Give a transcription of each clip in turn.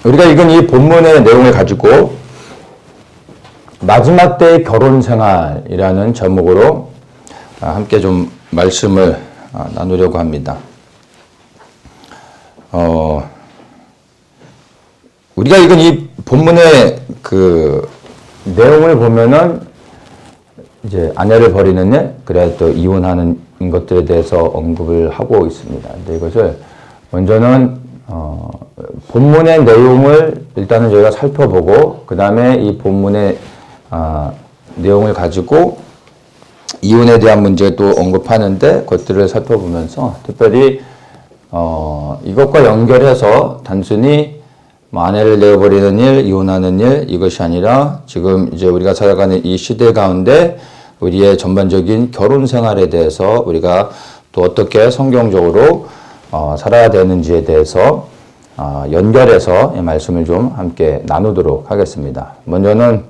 우리가 읽은 이 본문의 내용을 가지고 마지막 때의 결혼 생활이라는 제목으로 함께 좀 말씀을 나누려고 합니다. 우리가 읽은 이 본문의 그 내용을 보면은 이제 아내를 버리는 일, 그래 또 이혼하는 것들에 대해서 언급을 하고 있습니다. 근데 이것을 먼저는 본문의 내용을 일단은 저희가 살펴보고 그 다음에 이 본문의 내용을 가지고 이혼에 대한 문제도 언급하는데 그것들을 살펴보면서 특별히 이것과 연결해서 단순히 뭐 아내를 내어버리는 일, 이혼하는 일 이것이 아니라 지금 이제 우리가 살아가는 이 시대 가운데 우리의 전반적인 결혼 생활에 대해서 우리가 또 어떻게 성경적으로 살아야 되는지에 대해서 연결해서 이 말씀을 좀 함께 나누도록 하겠습니다. 먼저는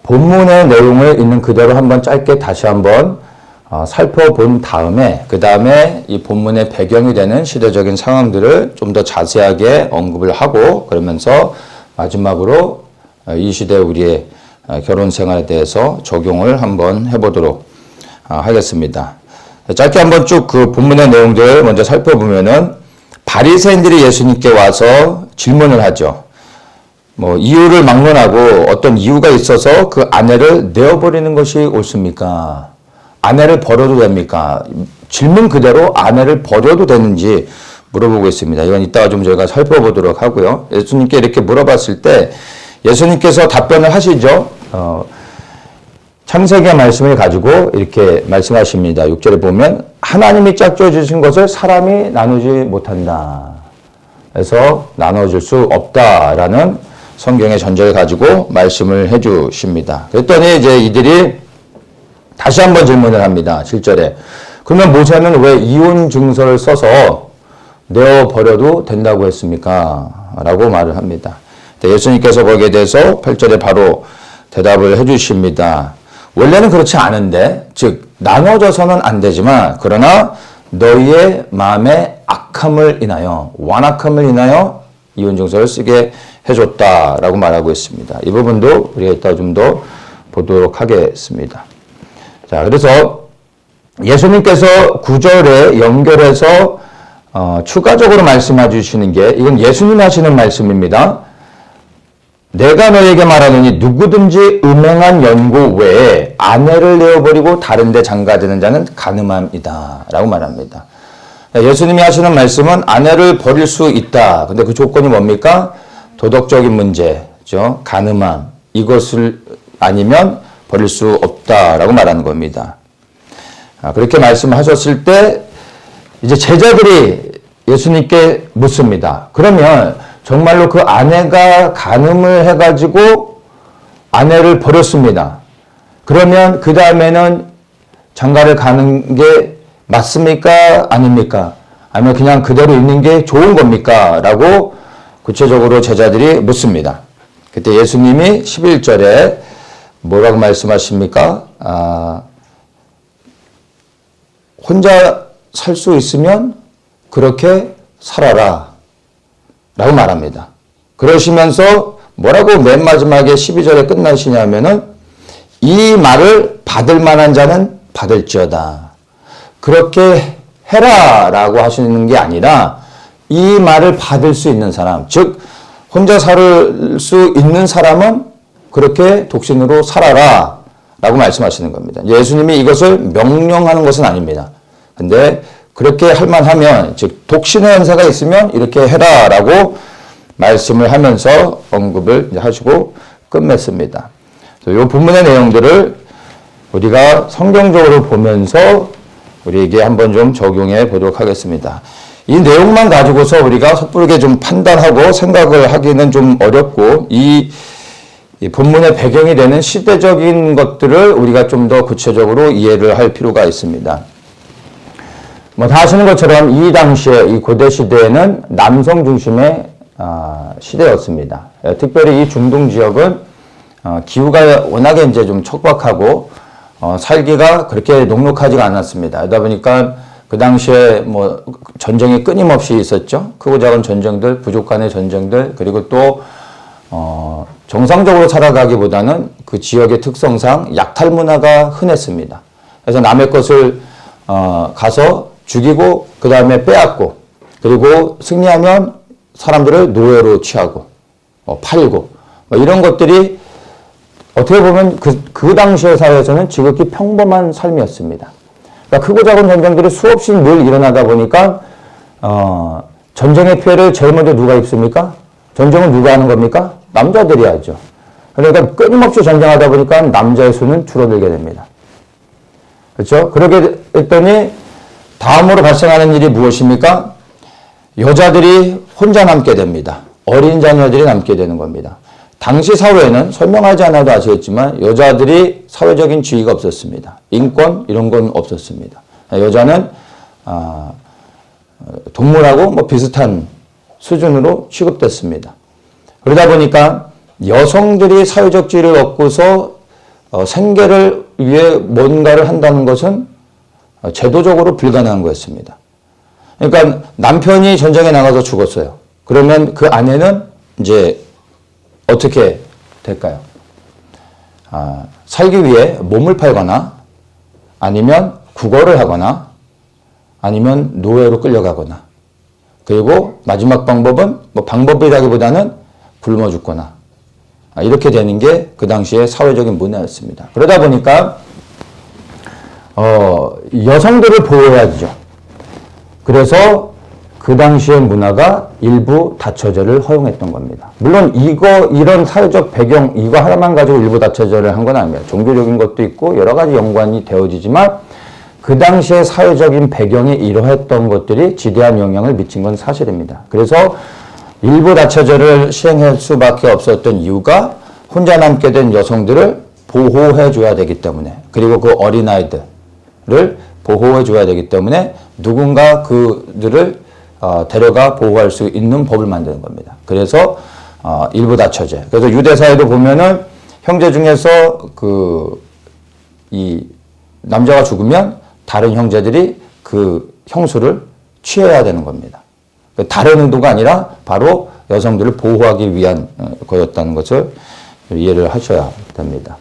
본문의 내용을 있는 그대로 한번 짧게 다시 한번 살펴본 다음에 그 다음에 이 본문의 배경이 되는 시대적인 상황들을 좀 더 자세하게 언급을 하고 그러면서 마지막으로 이 시대 우리의 결혼 생활에 대해서 적용을 한번 해보도록 하겠습니다. 짧게 한번 쭉 그 본문의 내용들 먼저 살펴보면은 바리새인들이 예수님께 와서 질문을 하죠. 뭐 이유를 막론하고 어떤 이유가 있어서 그 아내를 내어버리는 것이 옳습니까? 아내를 버려도 됩니까? 질문 그대로 아내를 버려도 되는지 물어보고 있습니다. 이건 이따가 좀 저희가 살펴보도록 하고요. 예수님께 이렇게 물어봤을 때 예수님께서 답변을 하시죠. 창세기의 말씀을 가지고 이렇게 말씀하십니다. 6절에 보면 하나님이 짝지어 주신 것을 사람이 나누지 못한다. 그래서 나눠줄 수 없다라는 성경의 전제를 가지고 말씀을 해주십니다. 그랬더니 이제 이들이 다시 한번 질문을 합니다. 7절에. 그러면 모세는 왜 이혼 증서를 써서 내어버려도 된다고 했습니까? 라고 말을 합니다. 예수님께서 거기에 대해서 8절에 바로 대답을 해주십니다. 원래는 그렇지 않은데, 즉 나눠져서는 안 되지만 그러나 너희의 마음의 악함을 인하여 완악함을 인하여 이혼 증서를 쓰게 해줬다라고 말하고 있습니다. 이 부분도 우리가 이따 좀 더 보도록 하겠습니다. 자, 그래서 예수님께서 9절에 연결해서 추가적으로 말씀해 주시는 게 이건 예수님이 하시는 말씀입니다. 내가 너에게 말하노니 누구든지 음행한 연고 외에 아내를 내어버리고 다른 데 장가드는 자는 간음함이다 라고 말합니다. 예수님이 하시는 말씀은 아내를 버릴 수 있다. 근데 그 조건이 뭡니까? 도덕적인 문제죠. 간음함. 이것을 아니면 버릴 수 없다라고 말하는 겁니다. 그렇게 말씀하셨을 때 이제 제자들이 예수님께 묻습니다. 그러면 정말로 그 아내가 간음을 해가지고 아내를 버렸습니다. 그러면 그 다음에는 장가를 가는 게 맞습니까? 아닙니까? 아니면 그냥 그대로 있는 게 좋은 겁니까? 라고 구체적으로 제자들이 묻습니다. 그때 예수님이 11절에 뭐라고 말씀하십니까? 혼자 살 수 있으면 그렇게 살아라 라고 말합니다. 그러시면서 뭐라고 맨 마지막에 12절에 끝나시냐면은 이 말을 받을 만한 자는 받을지어다. 그렇게 해라 라고 하시는 게 아니라 이 말을 받을 수 있는 사람, 즉 혼자 살 수 있는 사람은 그렇게 독신으로 살아라 라고 말씀하시는 겁니다. 예수님이 이것을 명령하는 것은 아닙니다. 근데 그렇게 할 만하면, 즉 독신의 연세가 있으면 이렇게 해라 라고 말씀을 하면서 언급을 하시고 끝맺습니다. 이 본문의 내용들을 우리가 성경적으로 보면서 우리에게 한번 좀 적용해 보도록 하겠습니다. 이 내용만 가지고서 우리가 섣부르게 좀 판단하고 생각을 하기는 좀 어렵고 이 본문의 배경이 되는 시대적인 것들을 우리가 좀 더 구체적으로 이해를 할 필요가 있습니다. 뭐 다 아시는 것처럼 이 당시에 이 고대 시대에는 남성 중심의 시대였습니다. 특별히 이 중동 지역은 기후가 워낙에 이제 좀 척박하고 살기가 그렇게 녹록하지가 않았습니다. 그러다 보니까 그 당시에 뭐 전쟁이 끊임없이 있었죠. 크고 작은 전쟁들, 부족 간의 전쟁들, 그리고 또 정상적으로 살아가기보다는 그 지역의 특성상 약탈 문화가 흔했습니다. 그래서 남의 것을 가서 죽이고 그 다음에 빼앗고 그리고 승리하면 사람들을 노예로 취하고 팔고 이런 것들이 어떻게 보면 그 당시의 사회에서는 지극히 평범한 삶이었습니다. 그러니까 크고 작은 전쟁들이 수없이 늘 일어나다 보니까 전쟁의 피해를 제일 먼저 누가 입습니까? 전쟁은 누가 하는 겁니까? 남자들이 하죠. 그러니까 끊임없이 전쟁하다 보니까 남자의 수는 줄어들게 됩니다. 그렇죠? 그렇게 했더니 다음으로 발생하는 일이 무엇입니까? 여자들이 혼자 남게 됩니다. 어린 자녀들이 남게 되는 겁니다. 당시 사회에는 설명하지 않아도 아시겠지만 여자들이 사회적인 지위가 없었습니다. 인권 이런 건 없었습니다. 여자는 동물하고 뭐 비슷한 수준으로 취급됐습니다. 그러다 보니까 여성들이 사회적 지위를 얻고서 생계를 위해 뭔가를 한다는 것은 제도적으로 불가능한 거였습니다. 그러니까 남편이 전쟁에 나가서 죽었어요. 그러면 그 아내는 이제 어떻게 될까요? 살기 위해 몸을 팔거나 아니면 구걸을 하거나 아니면 노예로 끌려가거나 그리고 마지막 방법은 뭐 방법이라기보다는 굶어 죽거나 이렇게 되는 게 그 당시의 사회적인 문화였습니다. 그러다 보니까 여성들을 보호해야죠. 그래서 그 당시의 문화가 일부 다처제를 허용했던 겁니다. 물론 이런 사회적 배경 이거 하나만 가지고 일부 다처제를 한 건 아닙니다. 종교적인 것도 있고 여러 가지 연관이 되어지지만 그 당시의 사회적인 배경에 이러했던 것들이 지대한 영향을 미친 건 사실입니다. 그래서 일부 다처제를 시행할 수밖에 없었던 이유가 혼자 남게 된 여성들을 보호해 줘야 되기 때문에 그리고 그 어린아이들을 보호해 줘야 되기 때문에 누군가 그들을 데려가 보호할 수 있는 법을 만드는 겁니다. 그래서 일부 다처제. 그래서 유대사에도 보면은 형제 중에서 이 남자가 죽으면 다른 형제들이 그 형수를 취해야 되는 겁니다. 다른 의도가 아니라 바로 여성들을 보호하기 위한 거였다는 것을 이해를 하셔야 됩니다.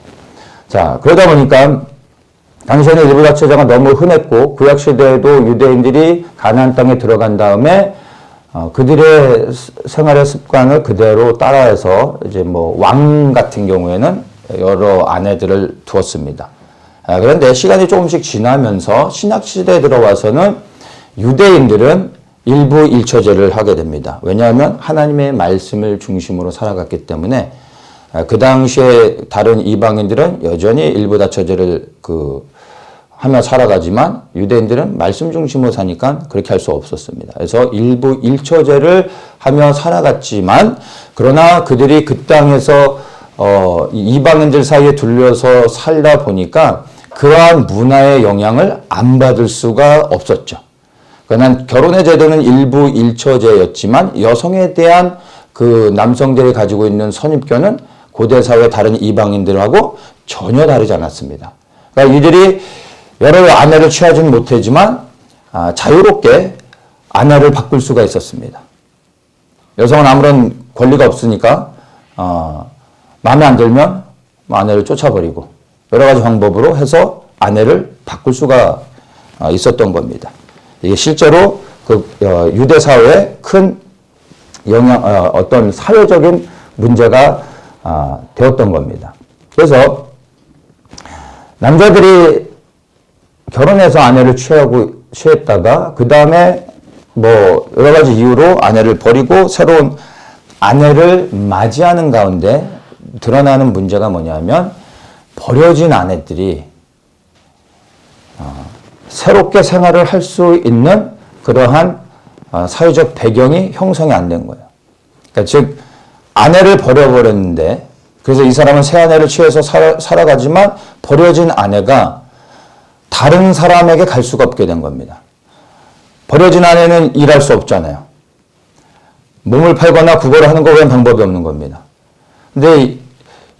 자, 그러다 보니까 당시에는 일부 다처제가 너무 흔했고 구약시대에도 유대인들이 가나안 땅에 들어간 다음에 그들의 생활의 습관을 그대로 따라해서 이제 뭐 왕 같은 경우에는 여러 아내들을 두었습니다. 그런데 시간이 조금씩 지나면서 신약시대에 들어와서는 유대인들은 일부 일처제를 하게 됩니다. 왜냐하면 하나님의 말씀을 중심으로 살아갔기 때문에 그 당시에 다른 이방인들은 여전히 일부 다처제를 하며 살아가지만 유대인들은 말씀 중심으로 사니까 그렇게 할 수 없었습니다. 그래서 일부 일처제를 하며 살아갔지만 그러나 그들이 그 땅에서 이방인들 사이에 둘려서 살다 보니까 그러한 문화의 영향을 안 받을 수가 없었죠. 그러나 결혼의 제도는 일부 일처제였지만 여성에 대한 그 남성들이 가지고 있는 선입견은 고대 사회 다른 이방인들하고 전혀 다르지 않았습니다. 그러니까 이들이 여러 아내를 취하지는 못하지만 자유롭게 아내를 바꿀 수가 있었습니다. 여성은 아무런 권리가 없으니까 마음에 안 들면 아내를 쫓아버리고 여러 가지 방법으로 해서 아내를 바꿀 수가 있었던 겁니다. 이게 실제로 유대 사회에 큰 어떤 사회적인 문제가 되었던 겁니다. 그래서 남자들이 결혼해서 아내를 취했다가 그 다음에 뭐 여러 가지 이유로 아내를 버리고 새로운 아내를 맞이하는 가운데 드러나는 문제가 뭐냐면 버려진 아내들이 새롭게 생활을 할 수 있는 그러한 사회적 배경이 형성이 안 된 거예요. 그러니까 즉 아내를 버려버렸는데 그래서 이 사람은 새 아내를 취해서 살아가지만 버려진 아내가 다른 사람에게 갈 수가 없게 된 겁니다. 버려진 아내는 일할 수 없잖아요. 몸을 팔거나 구걸을 하는 거 외엔 방법이 없는 겁니다. 근데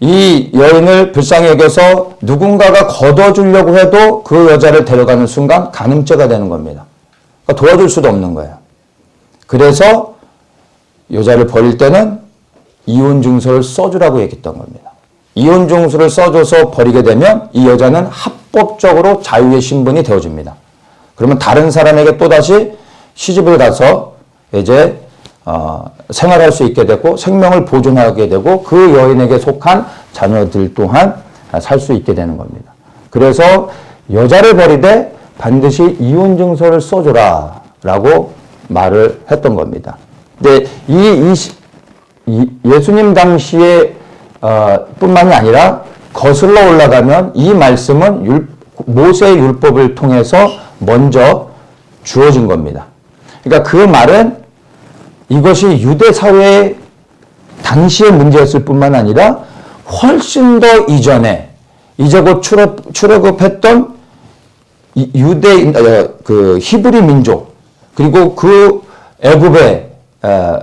이 여인을 불쌍히 여겨서 누군가가 걷어주려고 해도 그 여자를 데려가는 순간 간음죄가 되는 겁니다. 그러니까 도와줄 수도 없는 거예요. 그래서 여자를 버릴 때는 이혼 증서를 써주라고 얘기했던 겁니다. 이혼 증서를 써줘서 버리게 되면 이 여자는 합법적으로 자유의 신분이 되어집니다. 그러면 다른 사람에게 또다시 시집을 가서 이제 생활할 수 있게 되고 생명을 보존하게 되고 그 여인에게 속한 자녀들 또한 살 수 있게 되는 겁니다. 그래서 여자를 버리되 반드시 이혼 증서를 써줘라 라고 말을 했던 겁니다. 근데 예수님 당시에 뿐만이 아니라 거슬러 올라가면 이 말씀은 모세의 율법을 통해서 먼저 주어진 겁니다. 그러니까 그 말은 이것이 유대 사회의 당시의 문제였을 뿐만 아니라 훨씬 더 이전에 이제 곧 출애굽했던 유대 그 히브리 민족 그리고 그 애굽의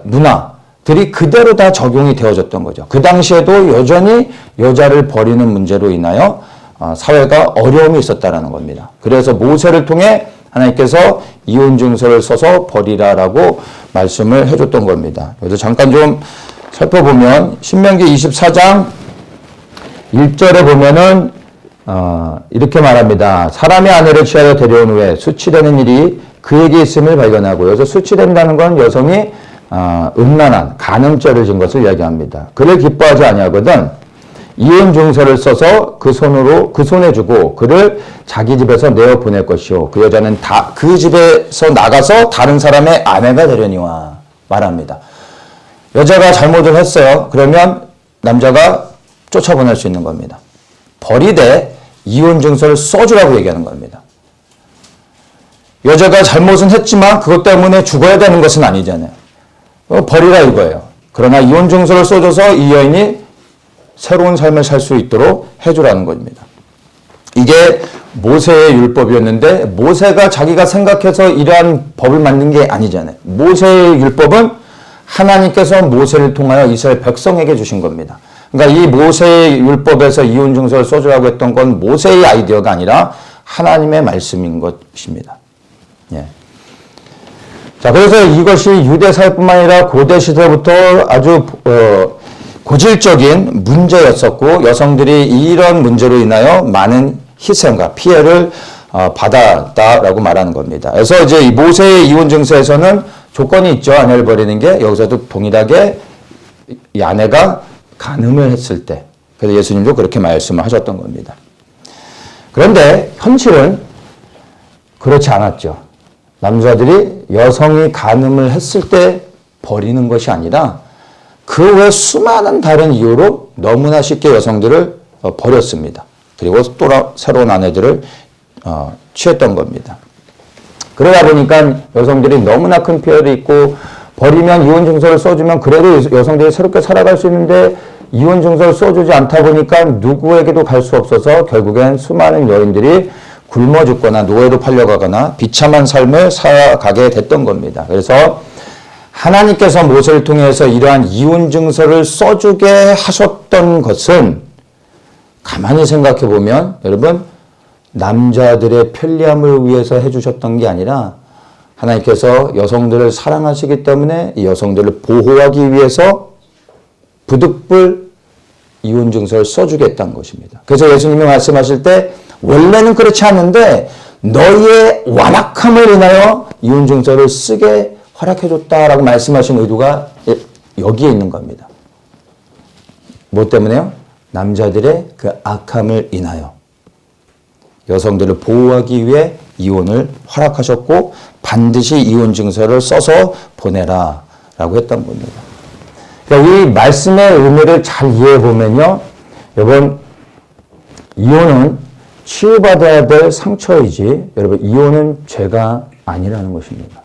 문화들이 그대로 다 적용이 되어졌던 거죠. 그 당시에도 여전히 여자를 버리는 문제로 인하여 사회가 어려움이 있었다라는 겁니다. 그래서 모세를 통해 하나님께서 이혼 증서를 써서 버리라라고 말씀을 해줬던 겁니다. 그래서 잠깐 좀 살펴보면 신명기 24장 1절에 보면은 이렇게 말합니다. 사람의 아내를 취하여 데려온 후에 수치되는 일이 그에게 있음을 발견하고 여기서 수치된다는 건 여성이 음란한 간음죄를 진 것을 이야기합니다. 그를 기뻐하지 아니하거든 이혼 증서를 써서 그 손에 주고 그를 자기 집에서 내어 보낼 것이요 그 여자는 그 집에서 나가서 다른 사람의 아내가 되려니와 말합니다. 여자가 잘못을 했어요. 그러면 남자가 쫓아보낼 수 있는 겁니다. 버리되 이혼 증서를 써주라고 얘기하는 겁니다. 여자가 잘못은 했지만 그것 때문에 죽어야 되는 것은 아니잖아요. 버리라 이거예요. 그러나 이혼 증서를 써줘서 이 여인이 새로운 삶을 살 수 있도록 해주라는 겁니다. 이게 모세의 율법이었는데 모세가 자기가 생각해서 이러한 법을 만든 게 아니잖아요. 모세의 율법은 하나님께서 모세를 통하여 이스라엘 백성에게 주신 겁니다. 그러니까 이 모세의 율법에서 이혼 증서를 써주라고 했던 건 모세의 아이디어가 아니라 하나님의 말씀인 것입니다. 예. 자, 그래서 이것이 유대 사회뿐만 아니라 고대 시대부터 아주 고질적인 문제였었고 여성들이 이런 문제로 인하여 많은 희생과 피해를 받았다라고 말하는 겁니다. 그래서 이제 이 모세의 이혼 증서에서는 조건이 있죠. 아내를 버리는 게 여기서도 동일하게 이 아내가 간음을 했을 때 그래서 예수님도 그렇게 말씀을 하셨던 겁니다. 그런데 현실은 그렇지 않았죠. 남자들이 여성이 간음을 했을 때 버리는 것이 아니라 그 외 수많은 다른 이유로 너무나 쉽게 여성들을 버렸습니다. 그리고 또 새로운 아내들을 취했던 겁니다. 그러다 보니까 여성들이 너무나 큰 피해를 입고 버리면 이혼 증서를 써주면 그래도 여성들이 새롭게 살아갈 수 있는데 이혼 증서를 써주지 않다 보니까 누구에게도 갈 수 없어서 결국엔 수많은 여인들이 굶어 죽거나 노예로 팔려가거나 비참한 삶을 살아가게 됐던 겁니다. 그래서 하나님께서 모세를 통해서 이러한 이혼 증서를 써주게 하셨던 것은 가만히 생각해 보면 여러분 남자들의 편리함을 위해서 해주셨던 게 아니라 하나님께서 여성들을 사랑하시기 때문에 이 여성들을 보호하기 위해서 부득불 이혼 증서를 써주겠다는 것입니다. 그래서 예수님이 말씀하실 때 원래는 그렇지 않는데 너희의 완악함을 인하여 이혼 증서를 쓰게 허락해줬다라고 말씀하신 의도가 여기에 있는 겁니다. 뭐 때문에요? 남자들의 그 악함을 인하여 여성들을 보호하기 위해 이혼을 허락하셨고 반드시 이혼 증서를 써서 보내라 라고 했던 겁니다. 그러니까 이 말씀의 의미를 잘 이해해 보면요. 여러분 이혼은 치유받아야 될 상처이지 여러분 이혼은 죄가 아니라는 것입니다.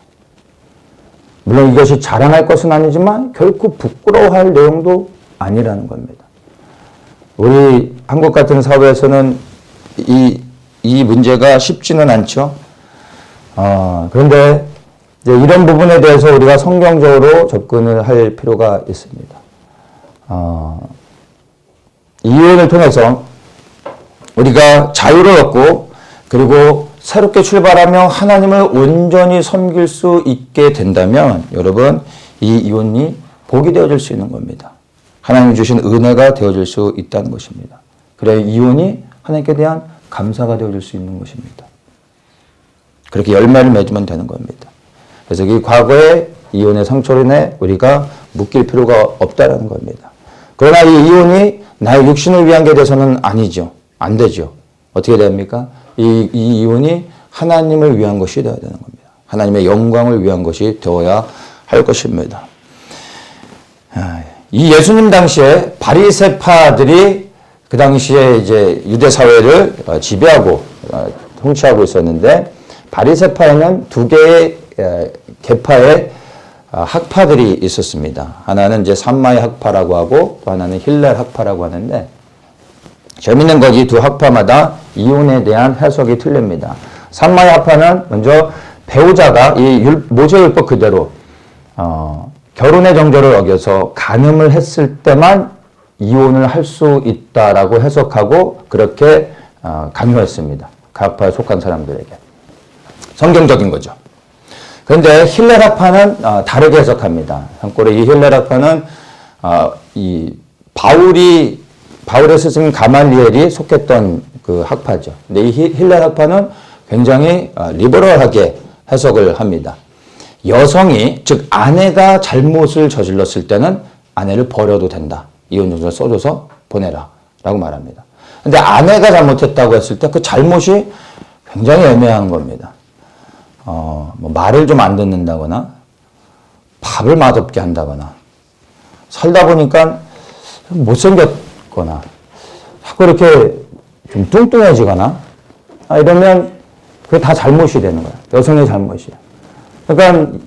물론 이것이 자랑할 것은 아니지만 결코 부끄러워할 내용도 아니라는 겁니다. 우리 한국 같은 사회에서는 이 문제가 쉽지는 않죠. 그런데 이제 이런 부분에 대해서 우리가 성경적으로 접근을 할 필요가 있습니다. 이혼을 통해서 우리가 자유를 얻고 그리고 새롭게 출발하며 하나님을 온전히 섬길 수 있게 된다면 여러분 이 이혼이 복이 되어질 수 있는 겁니다. 하나님 주신 은혜가 되어질 수 있다는 것입니다. 그래 이혼이 하나님께 대한 감사가 되어질 수 있는 것입니다. 그렇게 열매를 맺으면 되는 겁니다. 그래서 이 과거의 이혼의 상처로 인해 우리가 묶일 필요가 없다는 겁니다. 그러나 이 이혼이 나의 육신을 위한 게 돼서는 아니죠. 안 되죠. 어떻게 됩니까? 이 이혼이 하나님을 위한 것이 되어야 되는 겁니다. 하나님의 영광을 위한 것이 되어야 할 것입니다. 이 예수님 당시에 바리새파들이 그 당시에 이제 유대 사회를 지배하고 통치하고 있었는데 바리새파에는 두 개의 계파의 학파들이 있었습니다. 하나는 이제 산마의 학파라고 하고 또 하나는 힐렐 학파라고 하는데 재밌는 건 이 두 학파마다 이혼에 대한 해석이 틀립니다. 산마의 학파는 먼저 배우자가 이 모세율법 그대로 결혼의 정절을 어겨서 간음을 했을 때만 이혼을 할 수 있다라고 해석하고 그렇게 강요했습니다. 그 학파에 속한 사람들에게. 성경적인 거죠. 그런데 힐렐 학파는 다르게 해석합니다. 참고로 이 힐렐 학파는 이 바울의 스승 가말리엘이 속했던 그 학파죠. 근데 이 힐렐 학파는 굉장히 리버럴하게 해석을 합니다. 여성이 즉 아내가 잘못을 저질렀을 때는 아내를 버려도 된다. 이혼 용서를 써줘서 보내라 라고 말합니다. 근데 아내가 잘못했다고 했을 때 그 잘못이 굉장히 애매한 겁니다. 뭐 말을 좀 안 듣는다거나 밥을 맛없게 한다거나 살다 보니까 못생겼거나 자꾸 이렇게 좀 뚱뚱해지거나 이러면 그게 다 잘못이 되는 거야. 여성의 잘못이야. 그러니까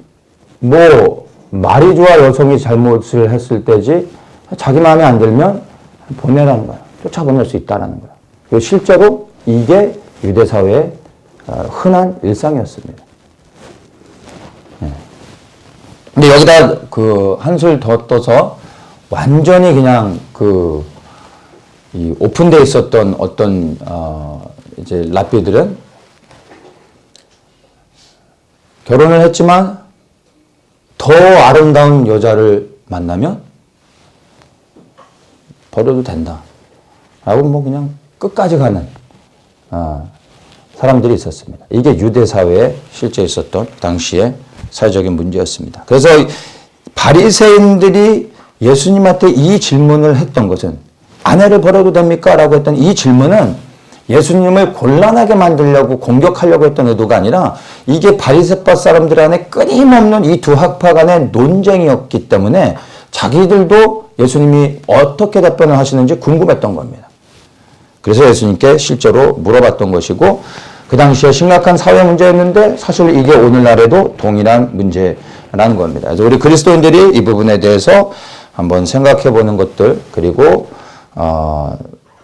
뭐 말이 좋아 여성이 잘못을 했을 때지 자기 마음에 안 들면 보내라는 거야. 쫓아보낼 수 있다는 거야. 그리고 실제로 이게 유대 사회의 흔한 일상이었습니다. 근데 여기다 그 한술 더 떠서 완전히 그냥 이 오픈되어 있었던 어떤 이제 랍비들은 결혼을 했지만 더 아름다운 여자를 만나면 버려도 된다. 라고 뭐 그냥 끝까지 가는 사람들이 있었습니다. 이게 유대 사회에 실제 있었던 당시의 사회적인 문제였습니다. 그래서 바리새인들이 예수님한테 이 질문을 했던 것은 아내를 버려도 됩니까? 라고 했던 이 질문은 예수님을 곤란하게 만들려고 공격하려고 했던 의도가 아니라 이게 바리새파 사람들 안에 끊임없는 이 두 학파 간의 논쟁이었기 때문에 자기들도 예수님이 어떻게 답변을 하시는지 궁금했던 겁니다. 그래서 예수님께 실제로 물어봤던 것이고 그 당시에 심각한 사회 문제였는데 사실 이게 오늘날에도 동일한 문제라는 겁니다. 그래서 우리 그리스도인들이 이 부분에 대해서 한번 생각해 보는 것들 그리고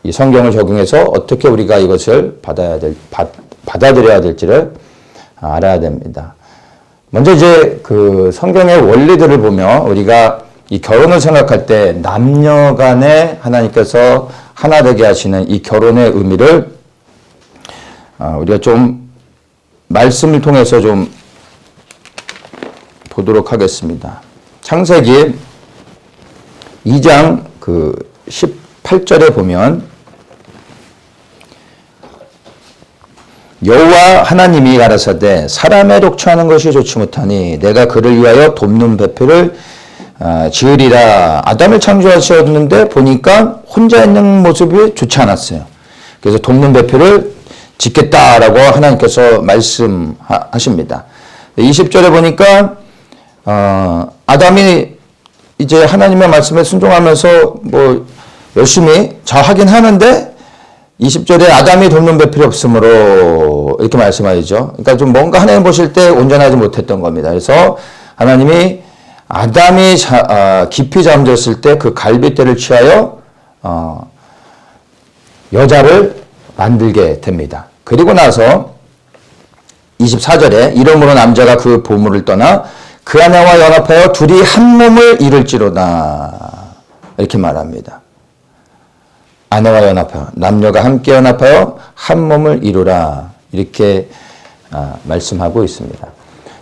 이 성경을 적용해서 어떻게 우리가 이것을 받아들여야 될지를 알아야 됩니다. 먼저 이제 그 성경의 원리들을 보면 우리가 이 결혼을 생각할 때 남녀 간에 하나님께서 하나 되게 하시는 이 결혼의 의미를 우리가 좀 말씀을 통해서 좀 보도록 하겠습니다. 창세기 2장 그 18절에 보면 여호와 하나님이 가라사대 사람의 독처하는 것이 좋지 못하니 내가 그를 위하여 돕는 배표를 지으리라. 아담을 창조하셨는데 보니까 혼자 있는 모습이 좋지 않았어요. 그래서 돕는 배표를 짓겠다라고 하나님께서 말씀하십니다. 20절에 보니까 아담이 이제 하나님의 말씀에 순종하면서 뭐 열심히 하긴 하는데 20절에 아담이 돕는 배필이 없으므로 이렇게 말씀하시죠. 그러니까 좀 뭔가 하나님 보실 때 온전하지 못했던 겁니다. 그래서 하나님이 아담이 깊이 잠들었을 때 그 갈빗대를 취하여 여자를 만들게 됩니다. 그리고 나서 24절에 이러므로 남자가 그 보물을 떠나 그 아내와 연합하여 둘이 한 몸을 이룰지로다. 이렇게 말합니다. 아내와 연합하여 남녀가 함께 연합하여 한 몸을 이루라. 이렇게 말씀하고 있습니다.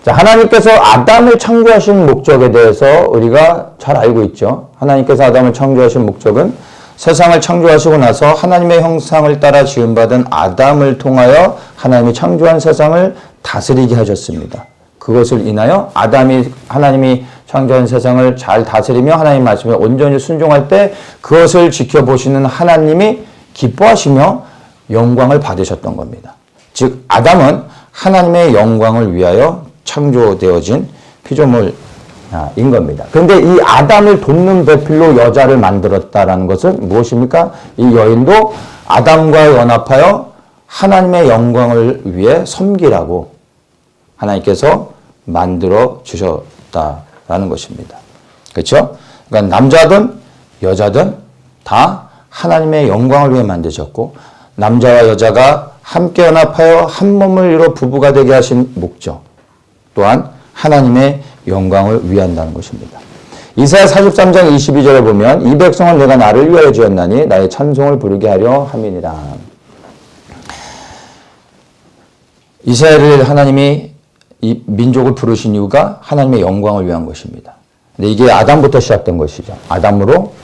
자, 하나님께서 아담을 창조하신 목적에 대해서 우리가 잘 알고 있죠. 하나님께서 아담을 창조하신 목적은 세상을 창조하시고 나서 하나님의 형상을 따라 지음받은 아담을 통하여 하나님이 창조한 세상을 다스리게 하셨습니다. 그것을 인하여 아담이 하나님이 창조한 세상을 잘 다스리며 하나님 말씀에 온전히 순종할 때 그것을 지켜보시는 하나님이 기뻐하시며 영광을 받으셨던 겁니다. 즉 아담은 하나님의 영광을 위하여 창조되어진 피조물인 겁니다. 그런데 이 아담을 돕는 배필로 여자를 만들었다라는 것은 무엇입니까? 이 여인도 아담과 연합하여 하나님의 영광을 위해 섬기라고 하나님께서 만들어 주셨다라는 것입니다. 그렇죠? 그러니까 남자든 여자든 다 하나님의 영광을 위해 만드셨고 남자와 여자가 함께 연합하여 한 몸을 이뤄 부부가 되게 하신 목적 또한 하나님의 영광을 위한다는 것입니다. 이사야 43장 22절에 보면 이 백성은 내가 나를 위하여 지었나니 나의 찬송을 부르게 하려 함이니라. 이스라엘을 하나님이 이 민족을 부르신 이유가 하나님의 영광을 위한 것입니다. 근데 이게 아담부터 시작된 것이죠. 아담으로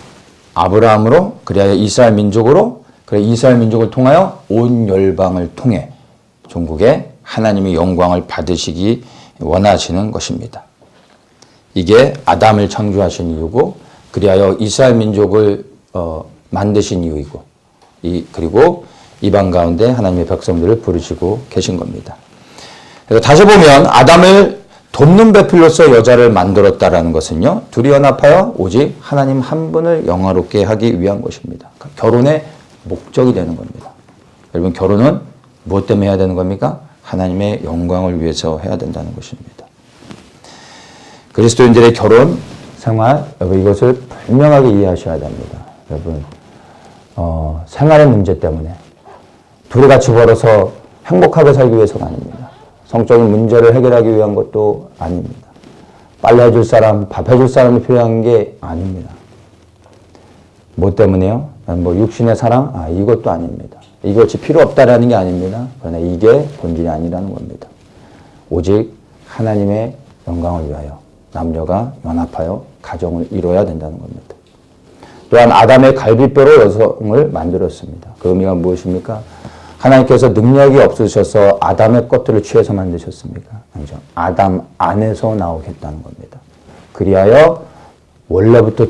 아브라함으로 그리하여 이스라엘 민족으로 그래 이스라엘 민족을 통하여 온 열방을 통해 종국에 하나님의 영광을 받으시기 원하시는 것입니다. 이게 아담을 창조하신 이유고 그리하여 이스라엘 민족을 만드신 이유이고 그리고 이방 가운데 하나님의 백성들을 부르시고 계신 겁니다. 그래서 다시 보면 아담을 돕는 배필로서 여자를 만들었다라는 것은요. 둘이 연합하여 오직 하나님 한 분을 영화롭게 하기 위한 것입니다. 그러니까 결혼의 목적이 되는 겁니다. 여러분 결혼은 무엇 때문에 해야 되는 겁니까? 하나님의 영광을 위해서 해야 된다는 것입니다. 그리스도인들의 결혼 생활, 여러분 이것을 분명하게 이해하셔야 됩니다. 여러분 생활의 문제 때문에 둘이 같이 벌어서 행복하게 살기 위해서가 아닙니다. 성적인 문제를 해결하기 위한 것도 아닙니다. 빨래 해줄 사람, 밥 해줄 사람이 필요한 게 아닙니다. 뭐 때문에요? 뭐 육신의 사랑? 이것도 아닙니다. 이것이 필요 없다라는 게 아닙니다. 그러나 이게 본질이 아니라는 겁니다. 오직 하나님의 영광을 위하여 남녀가 연합하여 가정을 이루어야 된다는 겁니다. 또한 아담의 갈비뼈로 여성을 만들었습니다. 그 의미가 무엇입니까? 하나님께서 능력이 없으셔서 아담의 것들을 취해서 만드셨습니까? 아니죠. 아담 안에서 나오겠다는 겁니다. 그리하여 원래부터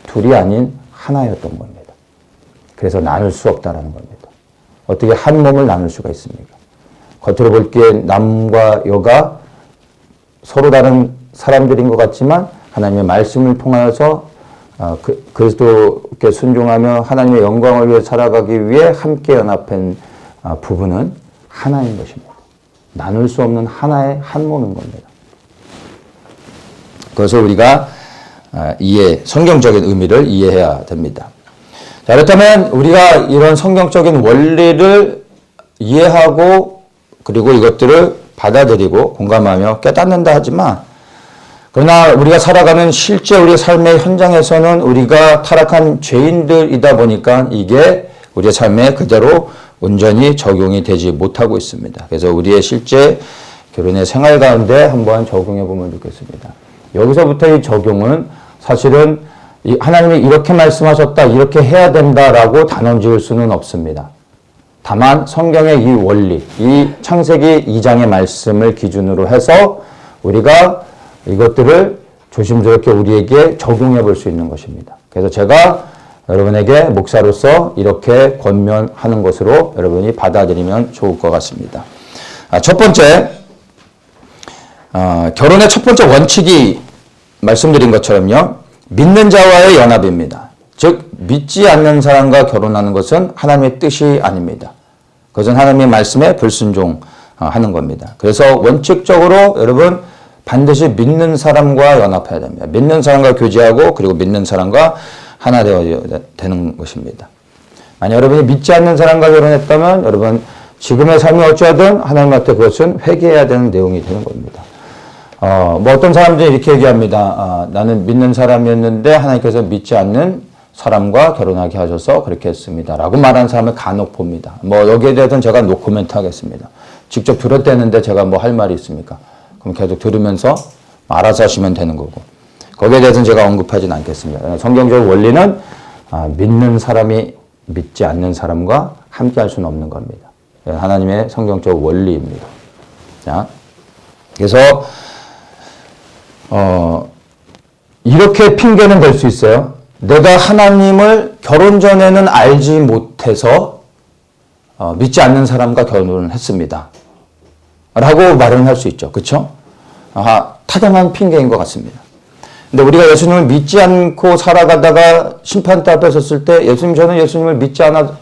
둘이 아닌 하나였던 겁니다. 그래서 나눌 수 없다라는 겁니다. 어떻게 한 몸을 나눌 수가 있습니까? 겉으로 볼 때 남과 여가 서로 다른 사람들인 것 같지만 하나님의 말씀을 통하여서 그리스도께 순종하며 하나님의 영광을 위해 살아가기 위해 함께 연합한 부부는 하나인 것입니다. 나눌 수 없는 하나의 한 몸인 겁니다. 그것을 우리가 성경적인 의미를 이해해야 됩니다. 자, 그렇다면 우리가 이런 성경적인 원리를 이해하고 그리고 이것들을 받아들이고 공감하며 깨닫는다 하지만 그러나 우리가 살아가는 실제 우리의 삶의 현장에서는 우리가 타락한 죄인들이다 보니까 이게 우리의 삶에 그대로 온전히 적용이 되지 못하고 있습니다. 그래서 우리의 실제 결혼의 생활 가운데 한번 적용해 보면 좋겠습니다. 여기서부터 이 적용은 사실은 하나님이 이렇게 말씀하셨다, 이렇게 해야 된다라고 단언 지을 수는 없습니다. 다만 성경의 이 원리, 이 창세기 2장의 말씀을 기준으로 해서 우리가 이것들을 조심스럽게 우리에게 적용해 볼 수 있는 것입니다. 그래서 제가 여러분에게 목사로서 이렇게 권면하는 것으로 여러분이 받아들이면 좋을 것 같습니다. 첫 번째, 결혼의 첫 번째 원칙이 말씀드린 것처럼요. 믿는 자와의 연합입니다. 즉 믿지 않는 사람과 결혼하는 것은 하나님의 뜻이 아닙니다. 그것은 하나님의 말씀에 불순종하는 겁니다. 그래서 원칙적으로 여러분 반드시 믿는 사람과 연합해야 됩니다. 믿는 사람과 교제하고 그리고 믿는 사람과 하나 되어야 되는 것입니다. 만약 여러분이 믿지 않는 사람과 결혼했다면 여러분 지금의 삶이 어찌하든 하나님한테 그것은 회개해야 되는 내용이 되는 겁니다. 뭐 어떤 사람들이 이렇게 얘기합니다. 나는 믿는 사람이었는데 하나님께서 믿지 않는 사람과 결혼하게 하셔서 그렇게 했습니다. 라고 말하는 사람을 간혹 봅니다. 뭐 여기에 대해서는 제가 노 코멘트 하겠습니다. 직접 들었다는데 제가 뭐 할 말이 있습니까? 그럼 계속 들으면서 알아서 하시면 되는 거고. 거기에 대해서는 제가 언급하진 않겠습니다. 성경적 원리는 믿는 사람이 믿지 않는 사람과 함께 할 수는 없는 겁니다. 하나님의 성경적 원리입니다. 자, 그래서 이렇게 핑계는 될 수 있어요. 내가 하나님을 결혼 전에는 알지 못해서 믿지 않는 사람과 결혼을 했습니다. 라고 말은 할 수 있죠. 그렇죠? 타당한 핑계인 것 같습니다. 근데 우리가 예수님을 믿지 않고 살아가다가 심판대 앞에 섰을 때 저는 예수님을 믿지 않아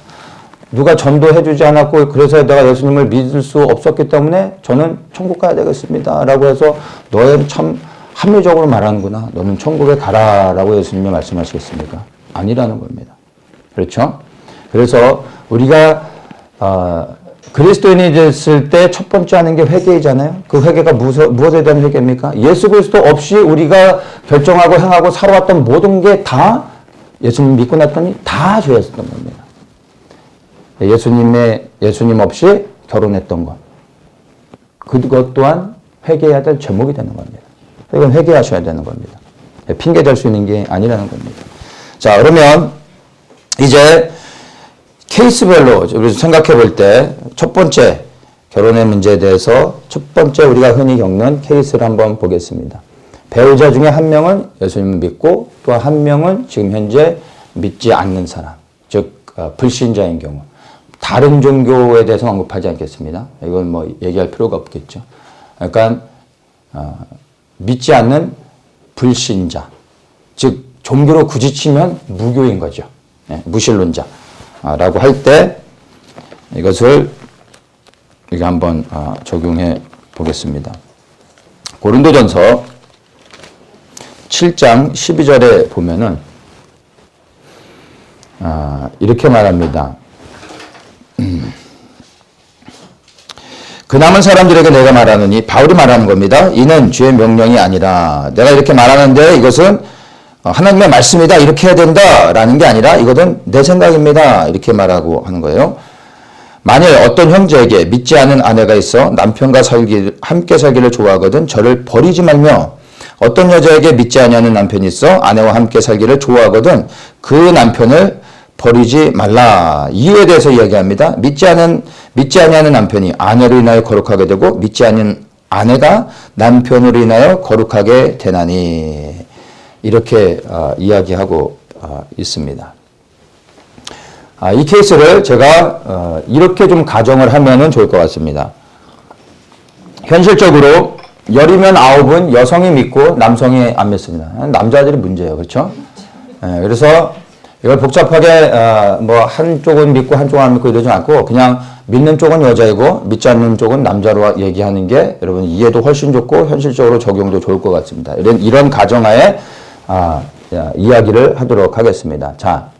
누가 전도해 주지 않았고 그래서 내가 예수님을 믿을 수 없었기 때문에 저는 천국 가야 되겠습니다. 라고 해서 너는 참 합리적으로 말하는구나. 너는 천국에 가라라고 예수님이 말씀하시겠습니까? 아니라는 겁니다. 그렇죠? 그래서 우리가 그리스도인이 됐을 때 첫 번째 하는 게 회개이잖아요. 그 회개가 무엇에 대한 회개입니까? 예수 그리스도 없이 우리가 결정하고 행하고 살아왔던 모든 게 다 예수님 믿고 났더니 다 죄였던 겁니다. 예수님 없이 결혼했던 것. 그것 또한 회개해야 될 제목이 되는 겁니다. 이건 회개하셔야 되는 겁니다. 핑계 댈 수 있는 게 아니라는 겁니다. 자, 그러면 이제 케이스별로 우리 생각해 볼 때 첫 번째 결혼의 문제에 대해서 첫 번째 우리가 흔히 겪는 케이스를 한번 보겠습니다. 배우자 중에 한 명은 예수님을 믿고 또 한 명은 지금 현재 믿지 않는 사람, 즉 불신자인 경우. 다른 종교에 대해서 언급하지 않겠습니다. 이건 뭐 얘기할 필요가 없겠죠. 그러니까 믿지 않는 불신자, 즉 종교로 굳이 치면 무교인 거죠. 무신론자라고 할 때 이것을 이게 한번 적용해 보겠습니다. 고린도전서 7장 12절에 보면은 이렇게 말합니다. 그 남은 사람들에게 내가 말하느니 바울이 말하는 겁니다. 이는 주의 명령이 아니라 내가 이렇게 말하는데 이것은 하나님의 말씀이다 이렇게 해야 된다라는 게 아니라 이것은 내 생각입니다 이렇게 말하고 하는 거예요. 만일 어떤 형제에게 믿지 않은 아내가 있어 남편과 함께 살기를 좋아하거든 저를 버리지 말며 어떤 여자에게 믿지 아니하는 남편이 있어 아내와 함께 살기를 좋아하거든 그 남편을 버리지 말라. 이유에 대해서 이야기합니다. 믿지 아니하는 남편이 아내로 인하여 거룩하게 되고 믿지 않는 아내가 남편으로 인하여 거룩하게 되나니 이렇게 이야기하고 있습니다. 이 케이스를 제가 이렇게 좀 가정을 하면은 좋을 것 같습니다. 현실적으로 10이면 9은 여성이 믿고 남성이 안 믿습니다. 남자들이 문제예요. 그렇죠? 그래서 이걸 복잡하게 뭐 한쪽은 믿고 한쪽은 안 믿고 이러지 않고 그냥 믿는 쪽은 여자이고 믿지 않는 쪽은 남자로 얘기하는 게 여러분 이해도 훨씬 좋고 현실적으로 적용도 좋을 것 같습니다. 이런 가정하에 이야기를 하도록 하겠습니다. 자,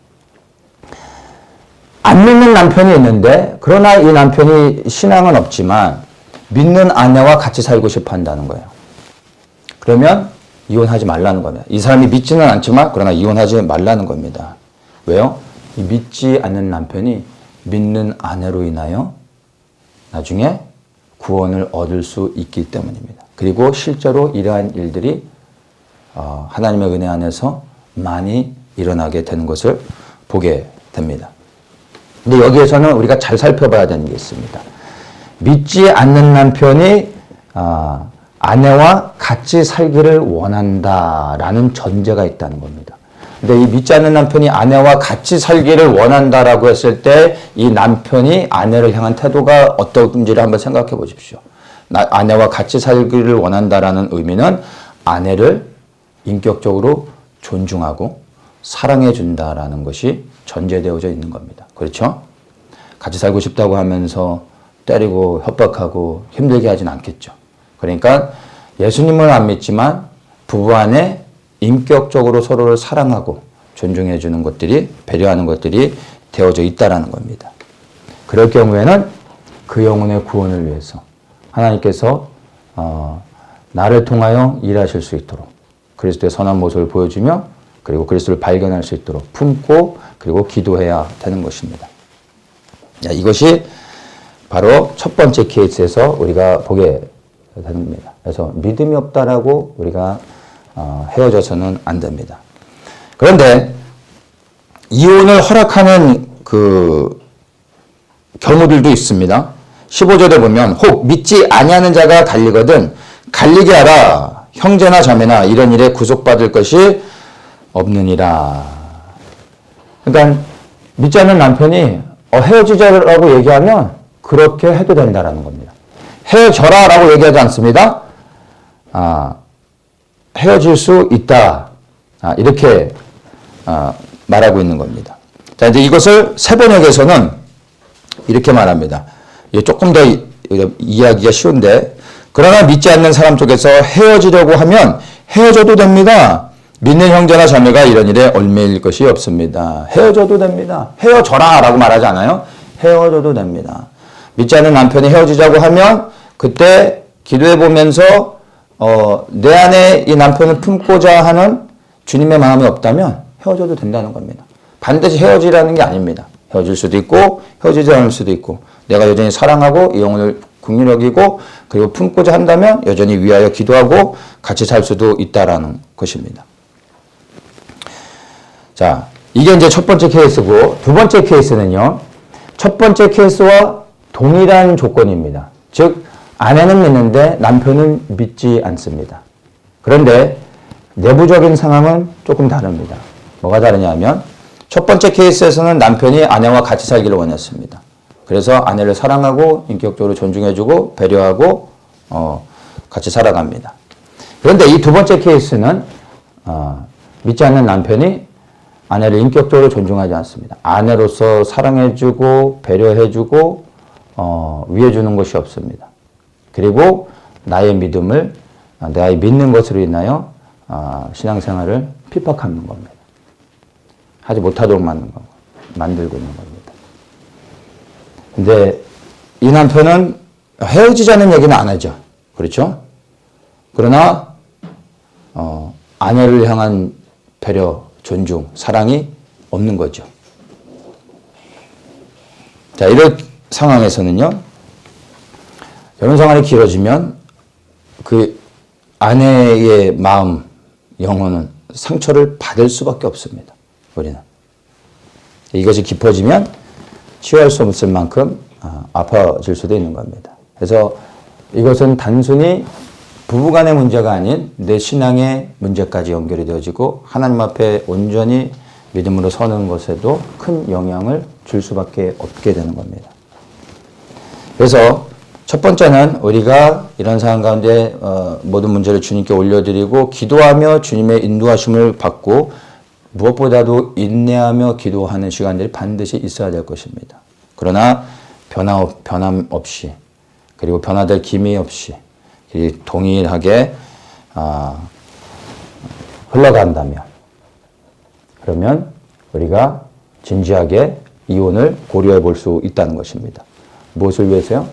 안 믿는 남편이 있는데 그러나 이 남편이 신앙은 없지만 믿는 아내와 같이 살고 싶어 한다는 거예요. 그러면 이혼하지 말라는 겁니다. 이 사람이 믿지는 않지만 그러나 이혼하지 말라는 겁니다. 왜요? 이 믿지 않는 남편이 믿는 아내로 인하여 나중에 구원을 얻을 수 있기 때문입니다. 그리고 실제로 이러한 일들이 하나님의 은혜 안에서 많이 일어나게 되는 것을 보게 됩니다. 근데 여기에서는 우리가 잘 살펴봐야 되는 게 있습니다. 믿지 않는 남편이 아내와 같이 살기를 원한다라는 전제가 있다는 겁니다. 근데 이 믿지 않는 남편이 아내와 같이 살기를 원한다라고 했을 때 이 남편이 아내를 향한 태도가 어떤지를 한번 생각해 보십시오. 아내와 같이 살기를 원한다라는 의미는 아내를 인격적으로 존중하고 사랑해 준다라는 것이 전제되어져 있는 겁니다. 그렇죠? 같이 살고 싶다고 하면서 때리고 협박하고 힘들게 하진 않겠죠. 그러니까 예수님을 안 믿지만 부부 안에 인격적으로 서로를 사랑하고 존중해 주는 것들이 배려하는 것들이 되어져 있다라는 겁니다. 그럴 경우에는 그 영혼의 구원을 위해서 하나님께서 나를 통하여 일하실 수 있도록 그리스도의 선한 모습을 보여주며 그리고 그리스도를 발견할 수 있도록 품고 그리고 기도해야 되는 것입니다. 이것이 바로 첫 번째 케이스에서 우리가 보게 되는 겁니다. 그래서 믿음이 없다라고 우리가 헤어져서는 안 됩니다. 그런데 이혼을 허락하는 그 경우들도 있습니다. 15절에 보면 혹 믿지 아니하는 자가 갈리거든 갈리게 하라. 형제나 자매나 이런 일에 구속받을 것이 없느니라. 그러니까 믿지 않는 남편이 헤어지자라고 얘기하면 그렇게 해도 된다라는 겁니다. 헤어져라라고 얘기하지 않습니다. 헤어질 수 있다. 이렇게 말하고 있는 겁니다. 자, 이제 이것을 세번역에서는 이렇게 말합니다. 조금 더 이해하기가 쉬운데, 그러나 믿지 않는 사람 쪽에서 헤어지려고 하면 헤어져도 됩니다. 믿는 형제나 자매가 이런 일에 얽매일 것이 없습니다. 헤어져도 됩니다. 헤어져라 라고 말하지 않아요. 헤어져도 됩니다. 믿지 않는 남편이 헤어지자고 하면 그때 기도해 보면서 내 안에 이 남편을 품고자 하는 주님의 마음이 없다면 헤어져도 된다는 겁니다. 반드시 헤어지라는 게 아닙니다. 헤어질 수도 있고 헤어지지 않을 수도 있고 내가 여전히 사랑하고 이 영혼을 긍휼히 여기고 그리고 품고자 한다면 여전히 위하여 기도하고 같이 살 수도 있다라는 것입니다. 자, 이게 이제 첫 번째 케이스고 두 번째 케이스는요. 첫 번째 케이스와 동일한 조건입니다. 즉 아내는 믿는데 남편은 믿지 않습니다. 그런데 내부적인 상황은 조금 다릅니다. 뭐가 다르냐면 첫 번째 케이스에서는 남편이 아내와 같이 살기를 원했습니다. 그래서 아내를 사랑하고 인격적으로 존중해주고 배려하고 같이 살아갑니다. 그런데 이 두 번째 케이스는 믿지 않는 남편이 아내를 인격적으로 존중하지 않습니다. 아내로서 사랑해주고 배려해주고 위해주는 것이 없습니다. 그리고 나의 믿음을 내가 믿는 것으로 인하여 신앙생활을 핍박하는 겁니다. 하지 못하도록 만들고 있는 겁니다. 근데 이 남편은 헤어지자는 얘기는 안 하죠. 그렇죠? 그러나 아내를 향한 배려, 존중, 사랑이 없는 거죠. 자, 이런 상황에서는요. 결혼생활이 길어지면 그 아내의 마음, 영혼은 상처를 받을 수밖에 없습니다. 우리는. 이것이 깊어지면 치유할 수 없을 만큼 아파질 수도 있는 겁니다. 그래서 이것은 단순히 부부간의 문제가 아닌 내 신앙의 문제까지 연결이 되어지고 하나님 앞에 온전히 믿음으로 서는 것에도 큰 영향을 줄 수밖에 없게 되는 겁니다. 그래서 첫 번째는 우리가 이런 상황 가운데 모든 문제를 주님께 올려드리고 기도하며 주님의 인도하심을 받고 무엇보다도 인내하며 기도하는 시간들이 반드시 있어야 될 것입니다. 그러나 변함 없이 그리고 변화될 기미 없이 동일하게 흘러간다면 그러면 우리가 진지하게 이혼을 고려해 볼 수 있다는 것입니다. 무엇을 위해서요?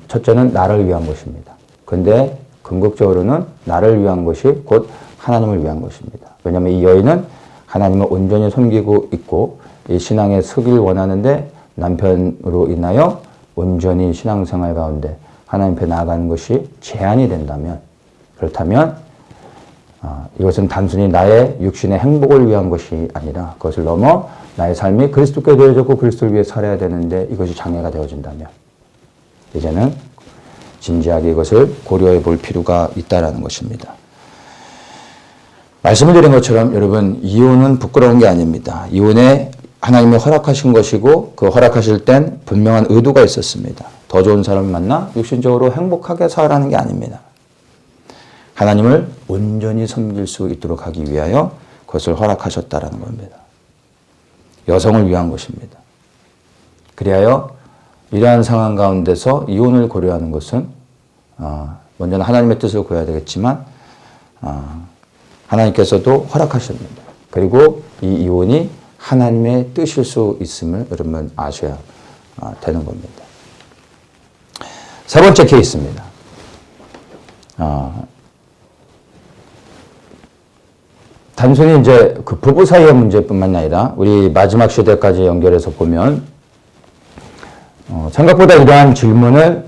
첫째는 나를 위한 것입니다. 그런데 궁극적으로는 나를 위한 것이 곧 하나님을 위한 것입니다. 왜냐하면 이 여인은 하나님을 온전히 섬기고 있고 이 신앙에 서길 원하는데 남편으로 인하여 온전히 신앙생활 가운데 하나님 앞에 나아가는 것이 제한이 된다면 그렇다면 이것은 단순히 나의 육신의 행복을 위한 것이 아니라 그것을 넘어 나의 삶이 그리스도께 되어졌고 그리스도를 위해 살아야 되는데 이것이 장애가 되어진다면 이제는 진지하게 이것을 고려해 볼 필요가 있다는 것입니다. 말씀을 드린 것처럼 여러분 이혼은 부끄러운 게 아닙니다. 이혼에 하나님이 허락하신 것이고 그 허락하실 땐 분명한 의도가 있었습니다. 더 좋은 사람을 만나 육신적으로 행복하게 살아가는 게 아닙니다. 하나님을 온전히 섬길 수 있도록 하기 위하여 그것을 허락하셨다는 겁니다. 여성을 위한 것입니다. 그리하여 이러한 상황 가운데서 이혼을 고려하는 것은 먼저는 하나님의 뜻을 구해야 되겠지만 하나님께서도 허락하십니다. 그리고 이 이혼이 하나님의 뜻일 수 있음을 여러분 아셔야 되는 겁니다. 세 번째 케이스입니다. 단순히 이제 그 부부 사이의 문제뿐만 아니라 우리 마지막 시대까지 연결해서 보면 생각보다 이러한 질문을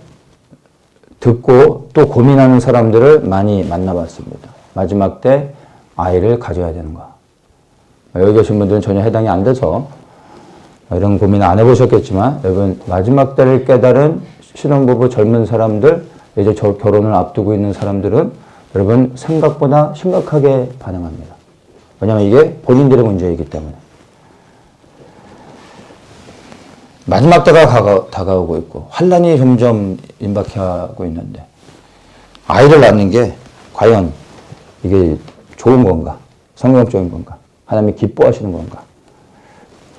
듣고 또 고민하는 사람들을 많이 만나봤습니다. 마지막 때 아이를 가져야 되는가? 여기 계신 분들은 전혀 해당이 안 돼서 이런 고민 안 해보셨겠지만 여러분 마지막 때를 깨달은 신혼부부 젊은 사람들 이제 결혼을 앞두고 있는 사람들은 여러분 생각보다 심각하게 반응합니다. 왜냐하면 이게 본인들의 문제이기 때문에. 마지막 때가 다가오고 있고 환란이 점점 임박하고 있는데 아이를 낳는 게 과연 이게 좋은 건가? 성경적인 건가? 하나님이 기뻐하시는 건가?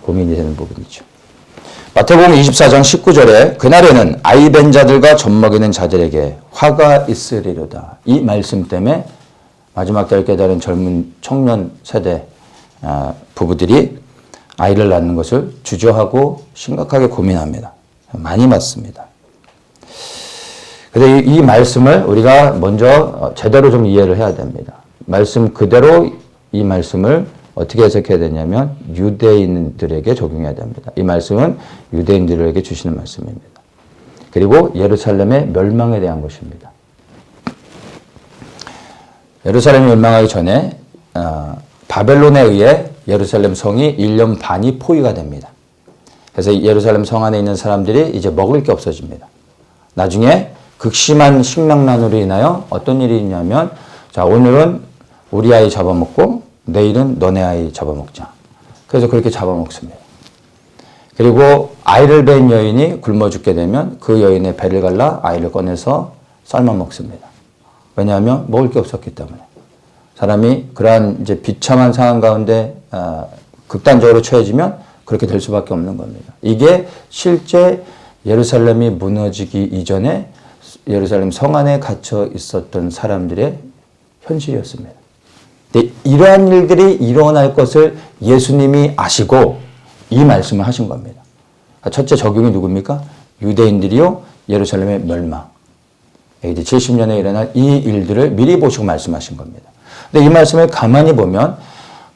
고민이 되는 부분이죠. 마태복음 24장 19절에 그날에는 아이 벤 자들과 젖먹이는 자들에게 화가 있으리로다. 이 말씀 때문에 마지막 때를 깨달은 젊은 청년 세대 부부들이 아이를 낳는 것을 주저하고 심각하게 고민합니다. 많이 맞습니다. 그런데 이 말씀을 우리가 먼저 제대로 좀 이해를 해야 됩니다. 말씀 그대로 이 말씀을 어떻게 해석해야 되냐면 유대인들에게 적용해야 됩니다. 이 말씀은 유대인들에게 주시는 말씀입니다. 그리고 예루살렘의 멸망에 대한 것입니다. 예루살렘이 멸망하기 전에 바벨론에 의해 예루살렘 성이 1년 반이 포위가 됩니다. 그래서 예루살렘 성 안에 있는 사람들이 이제 먹을 게 없어집니다. 나중에 극심한 식량난으로 인하여 어떤 일이 있냐면 자 오늘은 우리 아이 잡아먹고 내일은 너네 아이 잡아먹자. 그래서 그렇게 잡아먹습니다. 그리고 아이를 뵌 여인이 굶어 죽게 되면 그 여인의 배를 갈라 아이를 꺼내서 삶아 먹습니다. 왜냐하면 먹을 게 없었기 때문에. 사람이 그러한 이제 비참한 상황 가운데 극단적으로 처해지면 그렇게 될 수밖에 없는 겁니다. 이게 실제 예루살렘이 무너지기 이전에 예루살렘 성 안에 갇혀 있었던 사람들의 현실이었습니다. 근데 이러한 일들이 일어날 것을 예수님이 아시고 이 말씀을 하신 겁니다. 첫째 적용이 누굽니까? 유대인들이요 예루살렘의 멸망. AD 70년에 일어날 이 일들을 미리 보시고 말씀하신 겁니다. 근데 이 말씀을 가만히 보면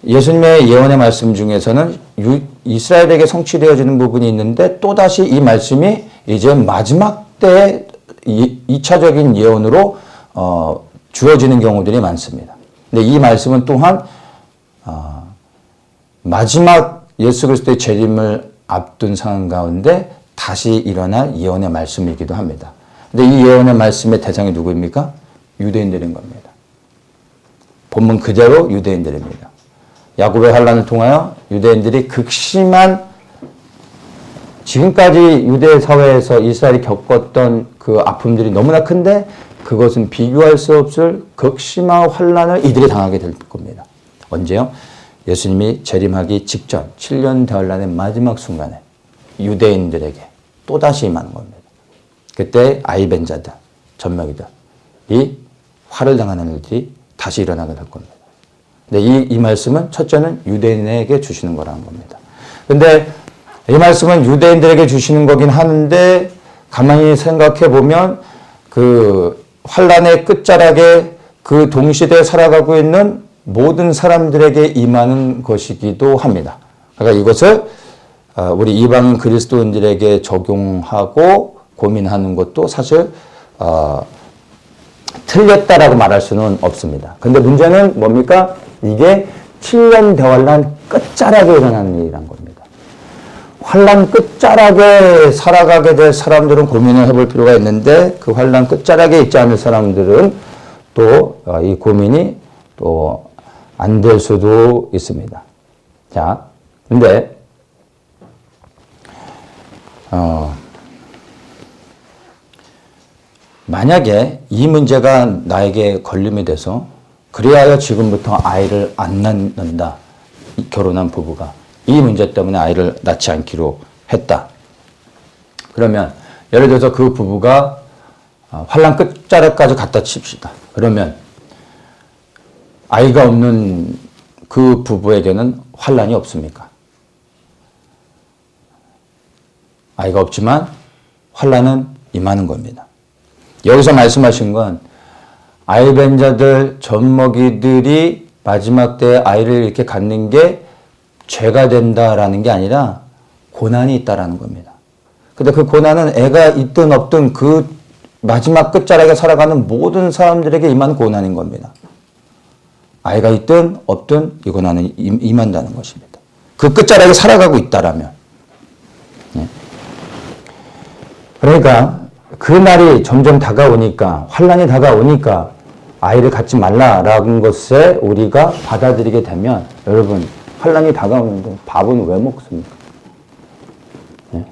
예수님의 예언의 말씀 중에서는 이스라엘에게 성취되어지는 부분이 있는데 또다시 이 말씀이 이제 마지막 때의 2차적인 예언으로 주어지는 경우들이 많습니다. 근데 이 말씀은 또한 마지막 예수 그리스도의 재림을 앞둔 상황 가운데 다시 일어날 예언의 말씀이기도 합니다. 근데 이 예언의 말씀의 대상이 누구입니까? 유대인들인 겁니다. 본문 그대로 유대인들입니다. 야곱의 환란을 통하여 유대인들이 극심한 지금까지 유대 사회에서 이스라엘이 겪었던 그 아픔들이 너무나 큰데 그것은 비교할 수 없을 극심한 환란을 이들이 당하게 될 겁니다. 언제요? 예수님이 재림하기 직전 7년 대환란의 마지막 순간에 유대인들에게 또다시 임하는 겁니다. 그때 아이 벤 자들, 젖먹이들이 화를 당하는 일들이 다시 일어나게 될 겁니다. 근데 이 말씀은 첫째는 유대인에게 주시는 거라는 겁니다. 근데 이 말씀은 유대인들에게 주시는 거긴 하는데 가만히 생각해 보면 그 환란의 끝자락에 그 동시대에 살아가고 있는 모든 사람들에게 임하는 것이기도 합니다. 그러니까 이것을 우리 이방 그리스도인들에게 적용하고 고민하는 것도 사실 틀렸다라고 말할 수는 없습니다. 근데 문제는 뭡니까? 이게 7년 대환란 끝자락에 일어나는 일이란 겁니다. 환란 끝자락에 살아가게 될 사람들은 고민을 해볼 필요가 있는데 그 환란 끝자락에 있지 않은 사람들은 또 이 고민이 또 안 될 수도 있습니다. 자, 근데 만약에 이 문제가 나에게 걸림이 돼서 그리하여 지금부터 아이를 안 낳는다. 결혼한 부부가 이 문제 때문에 아이를 낳지 않기로 했다. 그러면 예를 들어서 그 부부가 환란 끝자락까지 갖다 칩시다. 그러면 아이가 없는 그 부부에게는 환란이 없습니까? 아이가 없지만 환란은 임하는 겁니다. 여기서 말씀하신 건 아이 벤 자들, 젖먹이들이 마지막 때에 아이를 이렇게 갖는 게 죄가 된다라는 게 아니라 고난이 있다라는 겁니다. 근데 그 고난은 애가 있든 없든 그 마지막 끝자락에 살아가는 모든 사람들에게 임한 고난인 겁니다. 아이가 있든 없든 이 고난은 임한다는 것입니다. 그 끝자락에 살아가고 있다라면. 네. 그러니까 그 날이 점점 다가오니까, 환난이 다가오니까 아이를 갖지 말라라는 것에 우리가 받아들이게 되면, 여러분, 환난이 다가오는데 밥은 왜 먹습니까? 네.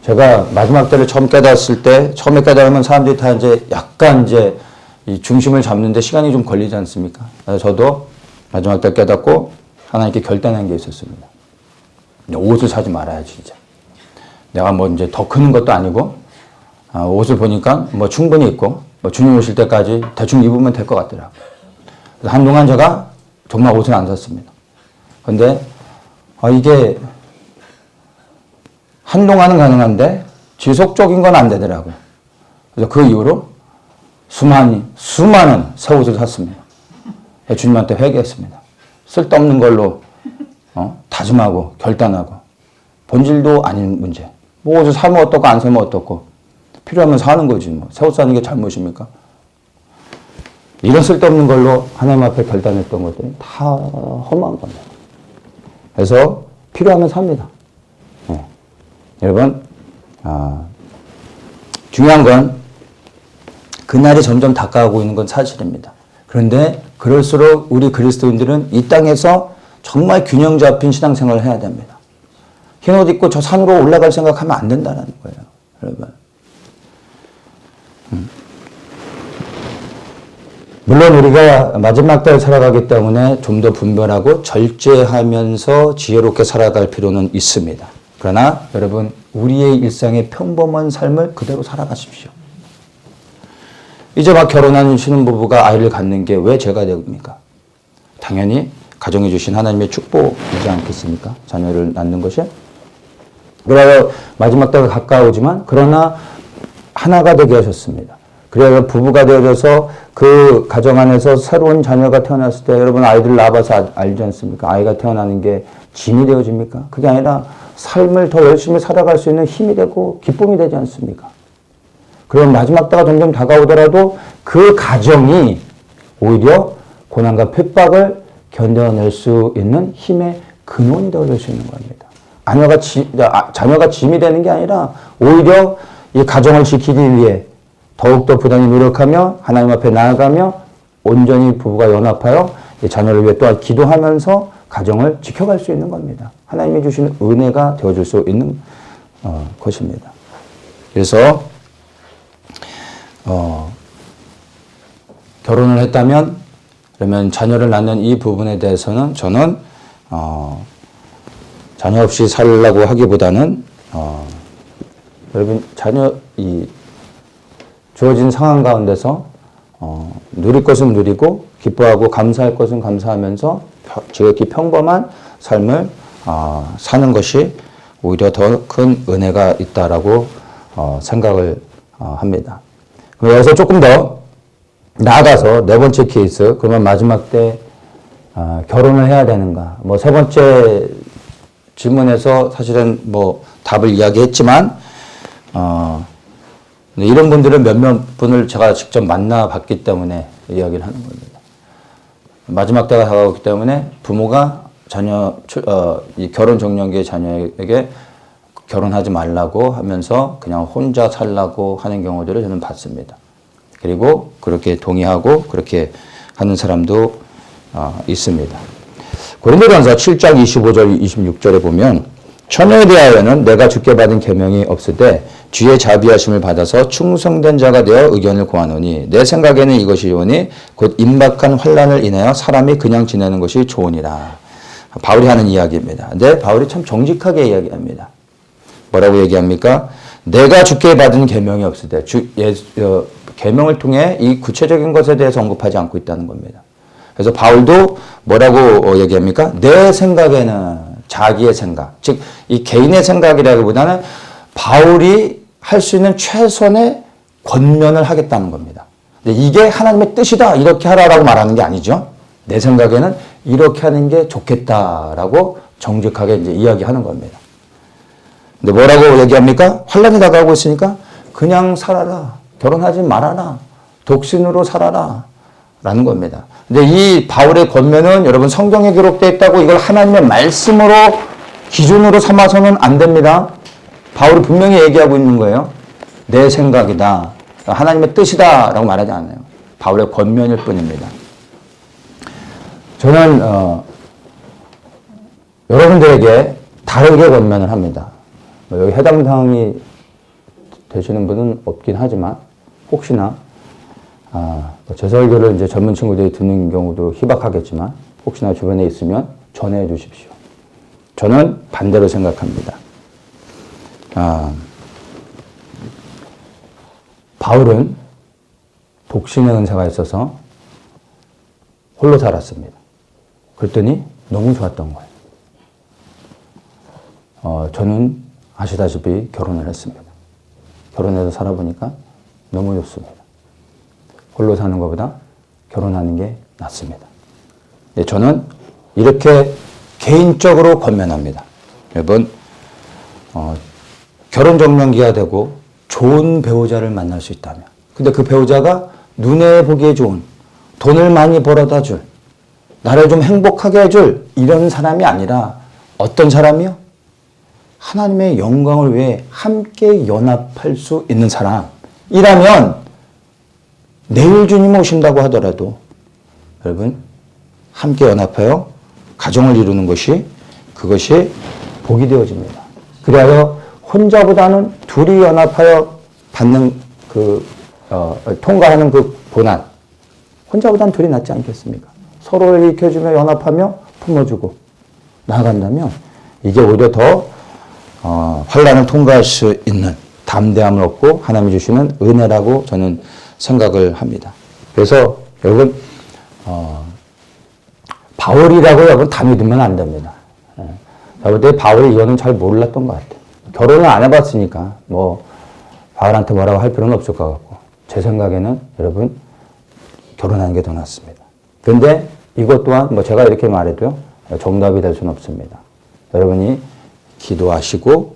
제가 마지막 때를 처음 깨달았을 때, 처음에 깨달으면 사람들이 다 이제 약간 이제 이 중심을 잡는데 시간이 좀 걸리지 않습니까? 그래서 저도 마지막 때 깨닫고 하나님께 결단한 게 있었습니다. 옷을 사지 말아야 진짜. 내가 뭐 이제 더 크는 것도 아니고, 옷을 보니까 뭐 충분히 입고, 뭐 주님 오실 때까지 대충 입으면 될 것 같더라고요. 그래서 한동안 제가 정말 옷을 안 샀습니다. 근데, 이게 한동안은 가능한데 지속적인 건 안 되더라고요. 그래서 그 이후로 수많은 새 옷을 샀습니다. 주님한테 회개했습니다. 쓸데없는 걸로 다짐하고 결단하고, 본질도 아닌 문제. 뭐 옷을 사면 어떻고 안 사면 어떻고, 필요하면 사는 거지 뭐. 새 옷 사는 게 잘못입니까? 이런 쓸데없는 걸로 하나님 앞에 결단했던 것들은 다 험한 겁니다. 그래서 필요하면 삽니다. 네. 여러분, 중요한 건 그날이 점점 다가오고 있는 건 사실입니다. 그런데 그럴수록 우리 그리스도인들은 이 땅에서 정말 균형 잡힌 신앙생활을 해야 됩니다. 흰옷 입고 저 산으로 올라갈 생각하면 안 된다는 거예요. 여러분. 물론 우리가 마지막 때를 살아가기 때문에 좀 더 분별하고 절제하면서 지혜롭게 살아갈 필요는 있습니다. 그러나 여러분, 우리의 일상의 평범한 삶을 그대로 살아가십시오. 이제 막 결혼한 신혼부부가 아이를 갖는 게 왜 죄가 됩니까? 당연히 가정해 주신 하나님의 축복이지 않겠습니까? 자녀를 낳는 것이. 그래서 마지막 때가 가까우지만 그러나 하나가 되게 하셨습니다. 그래서 부부가 되어져서 그 가정 안에서 새로운 자녀가 태어났을 때, 여러분 아이들 낳아봐서 알지 않습니까? 아이가 태어나는 게 짐이 되어집니까? 그게 아니라 삶을 더 열심히 살아갈 수 있는 힘이 되고 기쁨이 되지 않습니까? 그럼 마지막 때가 점점 다가오더라도 그 가정이 오히려 고난과 핍박을 견뎌낼 수 있는 힘의 근원이 되어줄 수 있는 겁니다. 자녀가 짐이 되는 게 아니라 오히려 이 가정을 지키기 위해 더욱더 부단히 노력하며 하나님 앞에 나아가며 온전히 부부가 연합하여 이 자녀를 위해 또한 기도하면서 가정을 지켜갈 수 있는 겁니다. 하나님이 주시는 은혜가 되어줄 수 있는 것입니다. 그래서 결혼을 했다면, 그러면 자녀를 낳는 이 부분에 대해서는 저는 자녀 없이 살려고 하기보다는 여러분 주어진 상황 가운데서 누릴 것은 누리고 기뻐하고 감사할 것은 감사하면서 지극히 평범한 삶을 사는 것이 오히려 더 큰 은혜가 있다라고 생각을 합니다. 여기서 조금 더 나아가서 네 번째 케이스, 그러면 마지막 때 결혼을 해야 되는가? 뭐 세 번째 질문에서 사실은 뭐 답을 이야기했지만 이런 분들은 몇몇 분을 제가 직접 만나봤기 때문에 이야기를 하는 겁니다. 마지막 때가 다가오기 때문에 부모가 이 결혼 종료기의 자녀에게 결혼하지 말라고 하면서 그냥 혼자 살라고 하는 경우들을 저는 봤습니다. 그리고 그렇게 동의하고 그렇게 하는 사람도 있습니다. 고린도전서 7장 25절 26절에 보면 처녀에 대하여는 내가 주께 받은 계명이 없으되 주의 자비하심을 받아서 충성된 자가 되어 의견을 구하노니 내 생각에는 이것이 좋으니 곧 임박한 환난을 인하여 사람이 그냥 지내는 것이 좋으니라. 바울이 하는 이야기입니다. 근데 바울이 참 정직하게 이야기합니다. 뭐라고 얘기합니까? 내가 주께 받은 계명이 없으되 계명을 통해 이 구체적인 것에 대해서 언급하지 않고 있다는 겁니다. 그래서 바울도 뭐라고 얘기합니까? 내 생각에는 자기의 생각, 즉 이 개인의 생각이라기보다는 바울이 할 수 있는 최선의 권면을 하겠다는 겁니다. 근데 이게 하나님의 뜻이다 이렇게 하라라고 말하는 게 아니죠. 내 생각에는 이렇게 하는 게 좋겠다라고 정직하게 이제 이야기하는 겁니다. 근데 뭐라고 얘기합니까? 환란이 다가오고 있으니까 그냥 살아라. 결혼하지 말아라. 독신으로 살아라. 라는 겁니다. 근데 이 바울의 권면은 여러분 성경에 기록되어 있다고 이걸 하나님의 말씀으로 기준으로 삼아서는 안 됩니다. 바울이 분명히 얘기하고 있는 거예요. 내 생각이다. 하나님의 뜻이다. 라고 말하지 않아요. 바울의 권면일 뿐입니다. 저는 여러분들에게 다르게 권면을 합니다. 여기 해당 사항이 되시는 분은 없긴 하지만 혹시나 제 설교를 이제 젊은 친구들이 듣는 경우도 희박하겠지만 혹시나 주변에 있으면 전해 주십시오. 저는 반대로 생각합니다. 바울은 독신의 은사가 있어서 홀로 살았습니다. 그랬더니 너무 좋았던 거예요. 저는 아시다시피 결혼을 했습니다. 결혼해서 살아보니까 너무 좋습니다. 홀로 사는 것보다 결혼하는 게 낫습니다. 저는 이렇게 개인적으로 권면합니다. 여러분, 결혼 정년기가 되고 좋은 배우자를 만날 수 있다면, 근데 그 배우자가 눈에 보기에 좋은, 돈을 많이 벌어다 줄, 나를 좀 행복하게 해줄 이런 사람이 아니라 어떤 사람이요? 하나님의 영광을 위해 함께 연합할 수 있는 사람이라면 내일 주님 오신다고 하더라도 여러분 함께 연합하여 가정을 이루는 것이 그것이 복이 되어집니다. 그리하여 혼자보다는 둘이 연합하여 받는 통과하는 그 고난, 혼자보다는 둘이 낫지 않겠습니까? 서로를 일으켜주며 연합하며 품어주고 나아간다면 이게 오히려 더 환란을 통과할 수 있는 담대함을 얻고 하나님이 주시는 은혜라고 저는 생각을 합니다. 그래서 여러분 바울이라고 여러분 다 믿으면 안 됩니다. 볼 때 바울이 이거는 잘 몰랐던 것 같아요. 결혼을 안 해봤으니까 뭐 바울한테 뭐라고 할 필요는 없을 것 같고 제 생각에는 여러분 결혼하는 게 더 낫습니다. 그런데 이것 또한 뭐 제가 이렇게 말해도요 정답이 될 수는 없습니다. 여러분이 기도하시고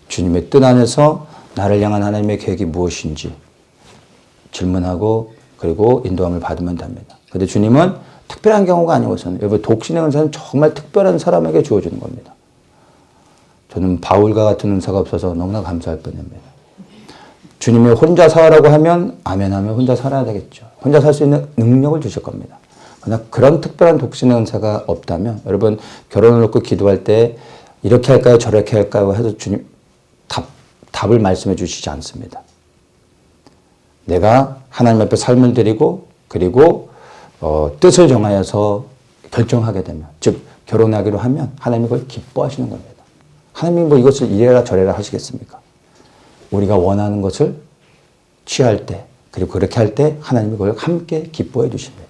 주님의 뜻 안에서 나를 향한 하나님의 계획이 무엇인지 질문하고 그리고 인도함을 받으면 됩니다. 그런데 주님은 특별한 경우가 아니고서는 여러분 독신의 은사는 정말 특별한 사람에게 주어지는 겁니다. 저는 바울과 같은 은사가 없어서 너무나 감사할 뿐입니다. 주님이 혼자 살라고 하면 아멘 하면 혼자 살아야 되겠죠. 혼자 살 수 있는 능력을 주실 겁니다. 그러나 그런 특별한 독신의 은사가 없다면 여러분 결혼을 놓고 기도할 때 이렇게 할까요 저렇게 할까요 해서 주님 답을 말씀해 주시지 않습니다. 내가 하나님 앞에 삶을 드리고 그리고 뜻을 정하여서 결정하게 되면 즉 결혼하기로 하면 하나님이 그걸 기뻐하시는 겁니다. 하나님이 뭐 이것을 이래라 저래라 하시겠습니까? 우리가 원하는 것을 취할 때 그리고 그렇게 할 때 하나님이 그걸 함께 기뻐해 주십니다.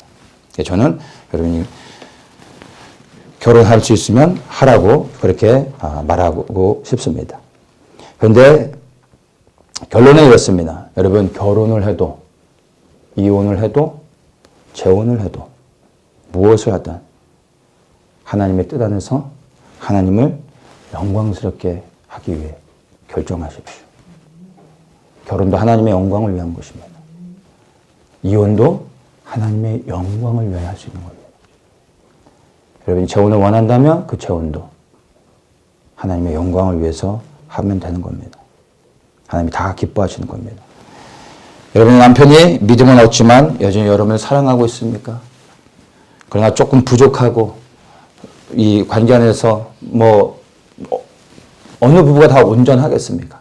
저는 여러분이 결혼할 수 있으면 하라고 그렇게 말하고 싶습니다. 그런데 결론은 이렇습니다. 여러분 결혼을 해도 이혼을 해도 재혼을 해도 무엇을 하든 하나님의 뜻 안에서 하나님을 영광스럽게 하기 위해 결정하십시오. 결혼도 하나님의 영광을 위한 것입니다. 이혼도 하나님의 영광을 위해 할 수 있는 겁니다. 여러분이 재혼을 원한다면 그 재혼도 하나님의 영광을 위해서 하면 되는 겁니다. 하나님이 다 기뻐하시는 겁니다. 여러분의 남편이 믿음은 없지만 여전히 여러분을 사랑하고 있습니까? 그러나 조금 부족하고 이 관계 안에서 어느 부부가 다 온전하겠습니까?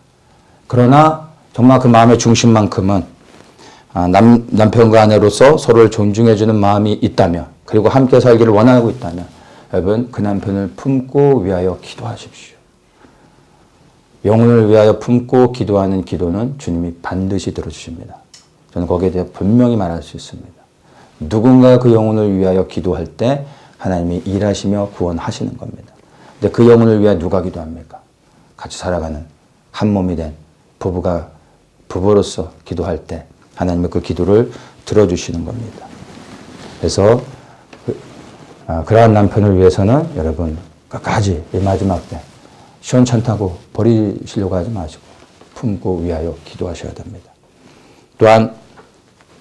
그러나 정말 그 마음의 중심만큼은 남편과 아내로서 서로를 존중해주는 마음이 있다면 그리고 함께 살기를 원하고 있다면 여러분 그 남편을 품고 위하여 기도하십시오. 영혼을 위하여 품고 기도하는 기도는 주님이 반드시 들어주십니다. 저는 거기에 대해 분명히 말할 수 있습니다. 누군가 그 영혼을 위하여 기도할 때 하나님이 일하시며 구원하시는 겁니다. 근데 그 영혼을 위하여 누가 기도합니까? 같이 살아가는 한 몸이 된 부부가 부부로서 기도할 때 하나님의 그 기도를 들어주시는 겁니다. 그래서 그러한 남편을 위해서는 여러분 끝까지 이 마지막 때 시원찮다고 버리시려고 하지 마시고 품고 위하여 기도하셔야 됩니다. 또한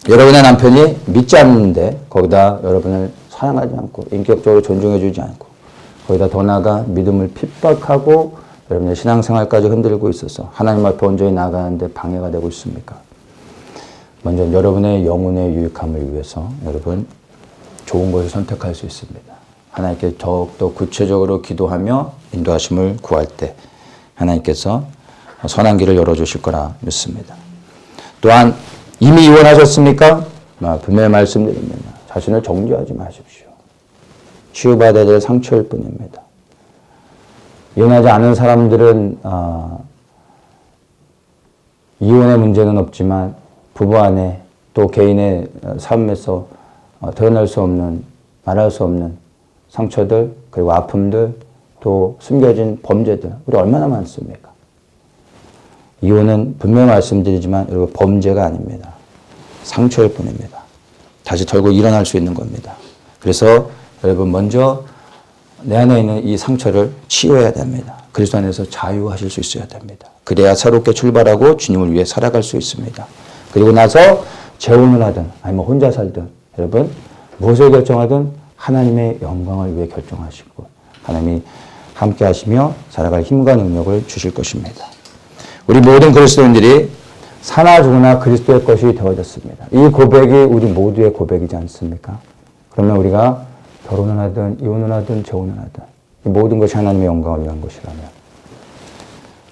여러분의 남편이 믿지 않는데 거기다 여러분을 사랑하지 않고 인격적으로 존중해 주지 않고 거기다 더 나아가 믿음을 핍박하고 여러분의 신앙생활까지 흔들고 있어서 하나님 앞에 온전히 나가는데 방해가 되고 있습니까? 먼저 여러분의 영혼의 유익함을 위해서 여러분 좋은 것을 선택할 수 있습니다. 하나님께 더욱더 구체적으로 기도하며 인도하심을 구할 때 하나님께서 선한 길을 열어주실 거라 믿습니다. 또한 이미 이혼하셨습니까? 분명히 말씀드립니다. 자신을 정죄하지 마십시오. 치유받아야 될 상처일 뿐입니다. 이혼하지 않은 사람들은 이혼의 문제는 없지만 부부 안에 또 개인의 삶에서 드러낼 수 없는, 말할 수 없는 상처들, 그리고 아픔들, 또 숨겨진 범죄들, 우리 얼마나 많습니까? 이혼은 분명히 말씀드리지만 여러분 범죄가 아닙니다. 상처일 뿐입니다. 다시 털고 일어날 수 있는 겁니다. 그래서 여러분 먼저 내 안에 있는 이 상처를 치유해야 됩니다. 그리스도 안에서 자유하실 수 있어야 됩니다. 그래야 새롭게 출발하고 주님을 위해 살아갈 수 있습니다. 그리고 나서 재혼을 하든 아니면 혼자 살든 여러분 무엇을 결정하든 하나님의 영광을 위해 결정하시고 하나님이 함께 하시며 살아갈 힘과 능력을 주실 것입니다. 우리 모든 그리스도인들이 사나 죽으나 그리스도의 것이 되어졌습니다. 이 고백이 우리 모두의 고백이지 않습니까? 그러면 우리가 결혼을 하든 이혼을 하든 재혼을 하든 이 모든 것이 하나님의 영광을 위한 것이라면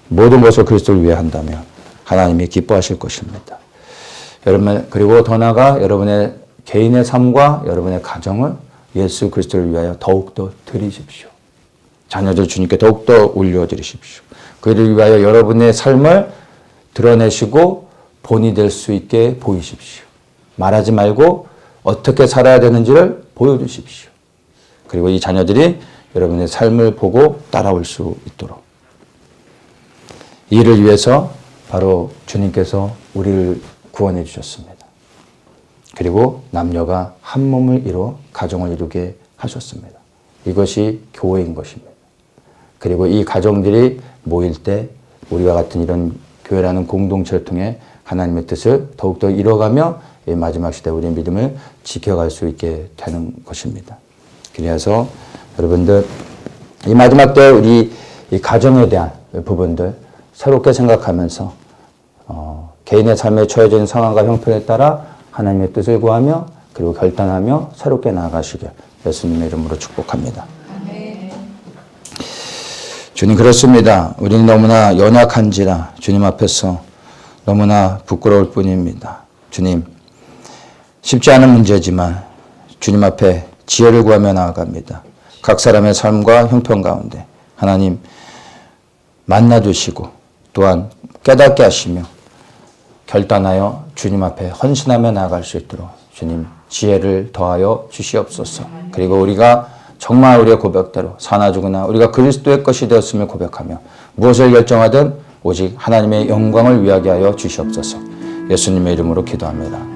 모든 것을 그리스도를 위해 한다면 하나님이 기뻐하실 것입니다. 여러분 그리고 더 나아가 여러분의 개인의 삶과 여러분의 가정을 예수 그리스도를 위하여 더욱더 드리십시오. 자녀들 주님께 더욱더 올려드리십시오. 그를 위하여 여러분의 삶을 드러내시고 본이 될 수 있게 보이십시오. 말하지 말고 어떻게 살아야 되는지를 보여주십시오. 그리고 이 자녀들이 여러분의 삶을 보고 따라올 수 있도록. 이를 위해서 바로 주님께서 우리를 구원해 주셨습니다. 그리고 남녀가 한 몸을 이루어 가정을 이루게 하셨습니다. 이것이 교회인 것입니다. 그리고 이 가정들이 모일 때 우리와 같은 이런 교회라는 공동체를 통해 하나님의 뜻을 더욱더 이뤄가며 이 마지막 시대 우리의 믿음을 지켜갈 수 있게 되는 것입니다. 그래서 여러분들 이 마지막 때 우리 이 가정에 대한 부분들 새롭게 생각하면서 개인의 삶에 처해진 상황과 형편에 따라 하나님의 뜻을 구하며 그리고 결단하며 새롭게 나아가시길 예수님의 이름으로 축복합니다. 주님 그렇습니다. 우리는 너무나 연약한지라 주님 앞에서 너무나 부끄러울 뿐입니다. 주님 쉽지 않은 문제지만 주님 앞에 지혜를 구하며 나아갑니다. 각 사람의 삶과 형편 가운데 하나님 만나주시고 또한 깨닫게 하시며 결단하여 주님 앞에 헌신하며 나아갈 수 있도록 주님 지혜를 더하여 주시옵소서. 그리고 우리가 정말 우리의 고백대로 사나 죽으나 우리가 그리스도의 것이 되었음을 고백하며 무엇을 결정하든 오직 하나님의 영광을 위하게 하여 주시옵소서. 예수님의 이름으로 기도합니다.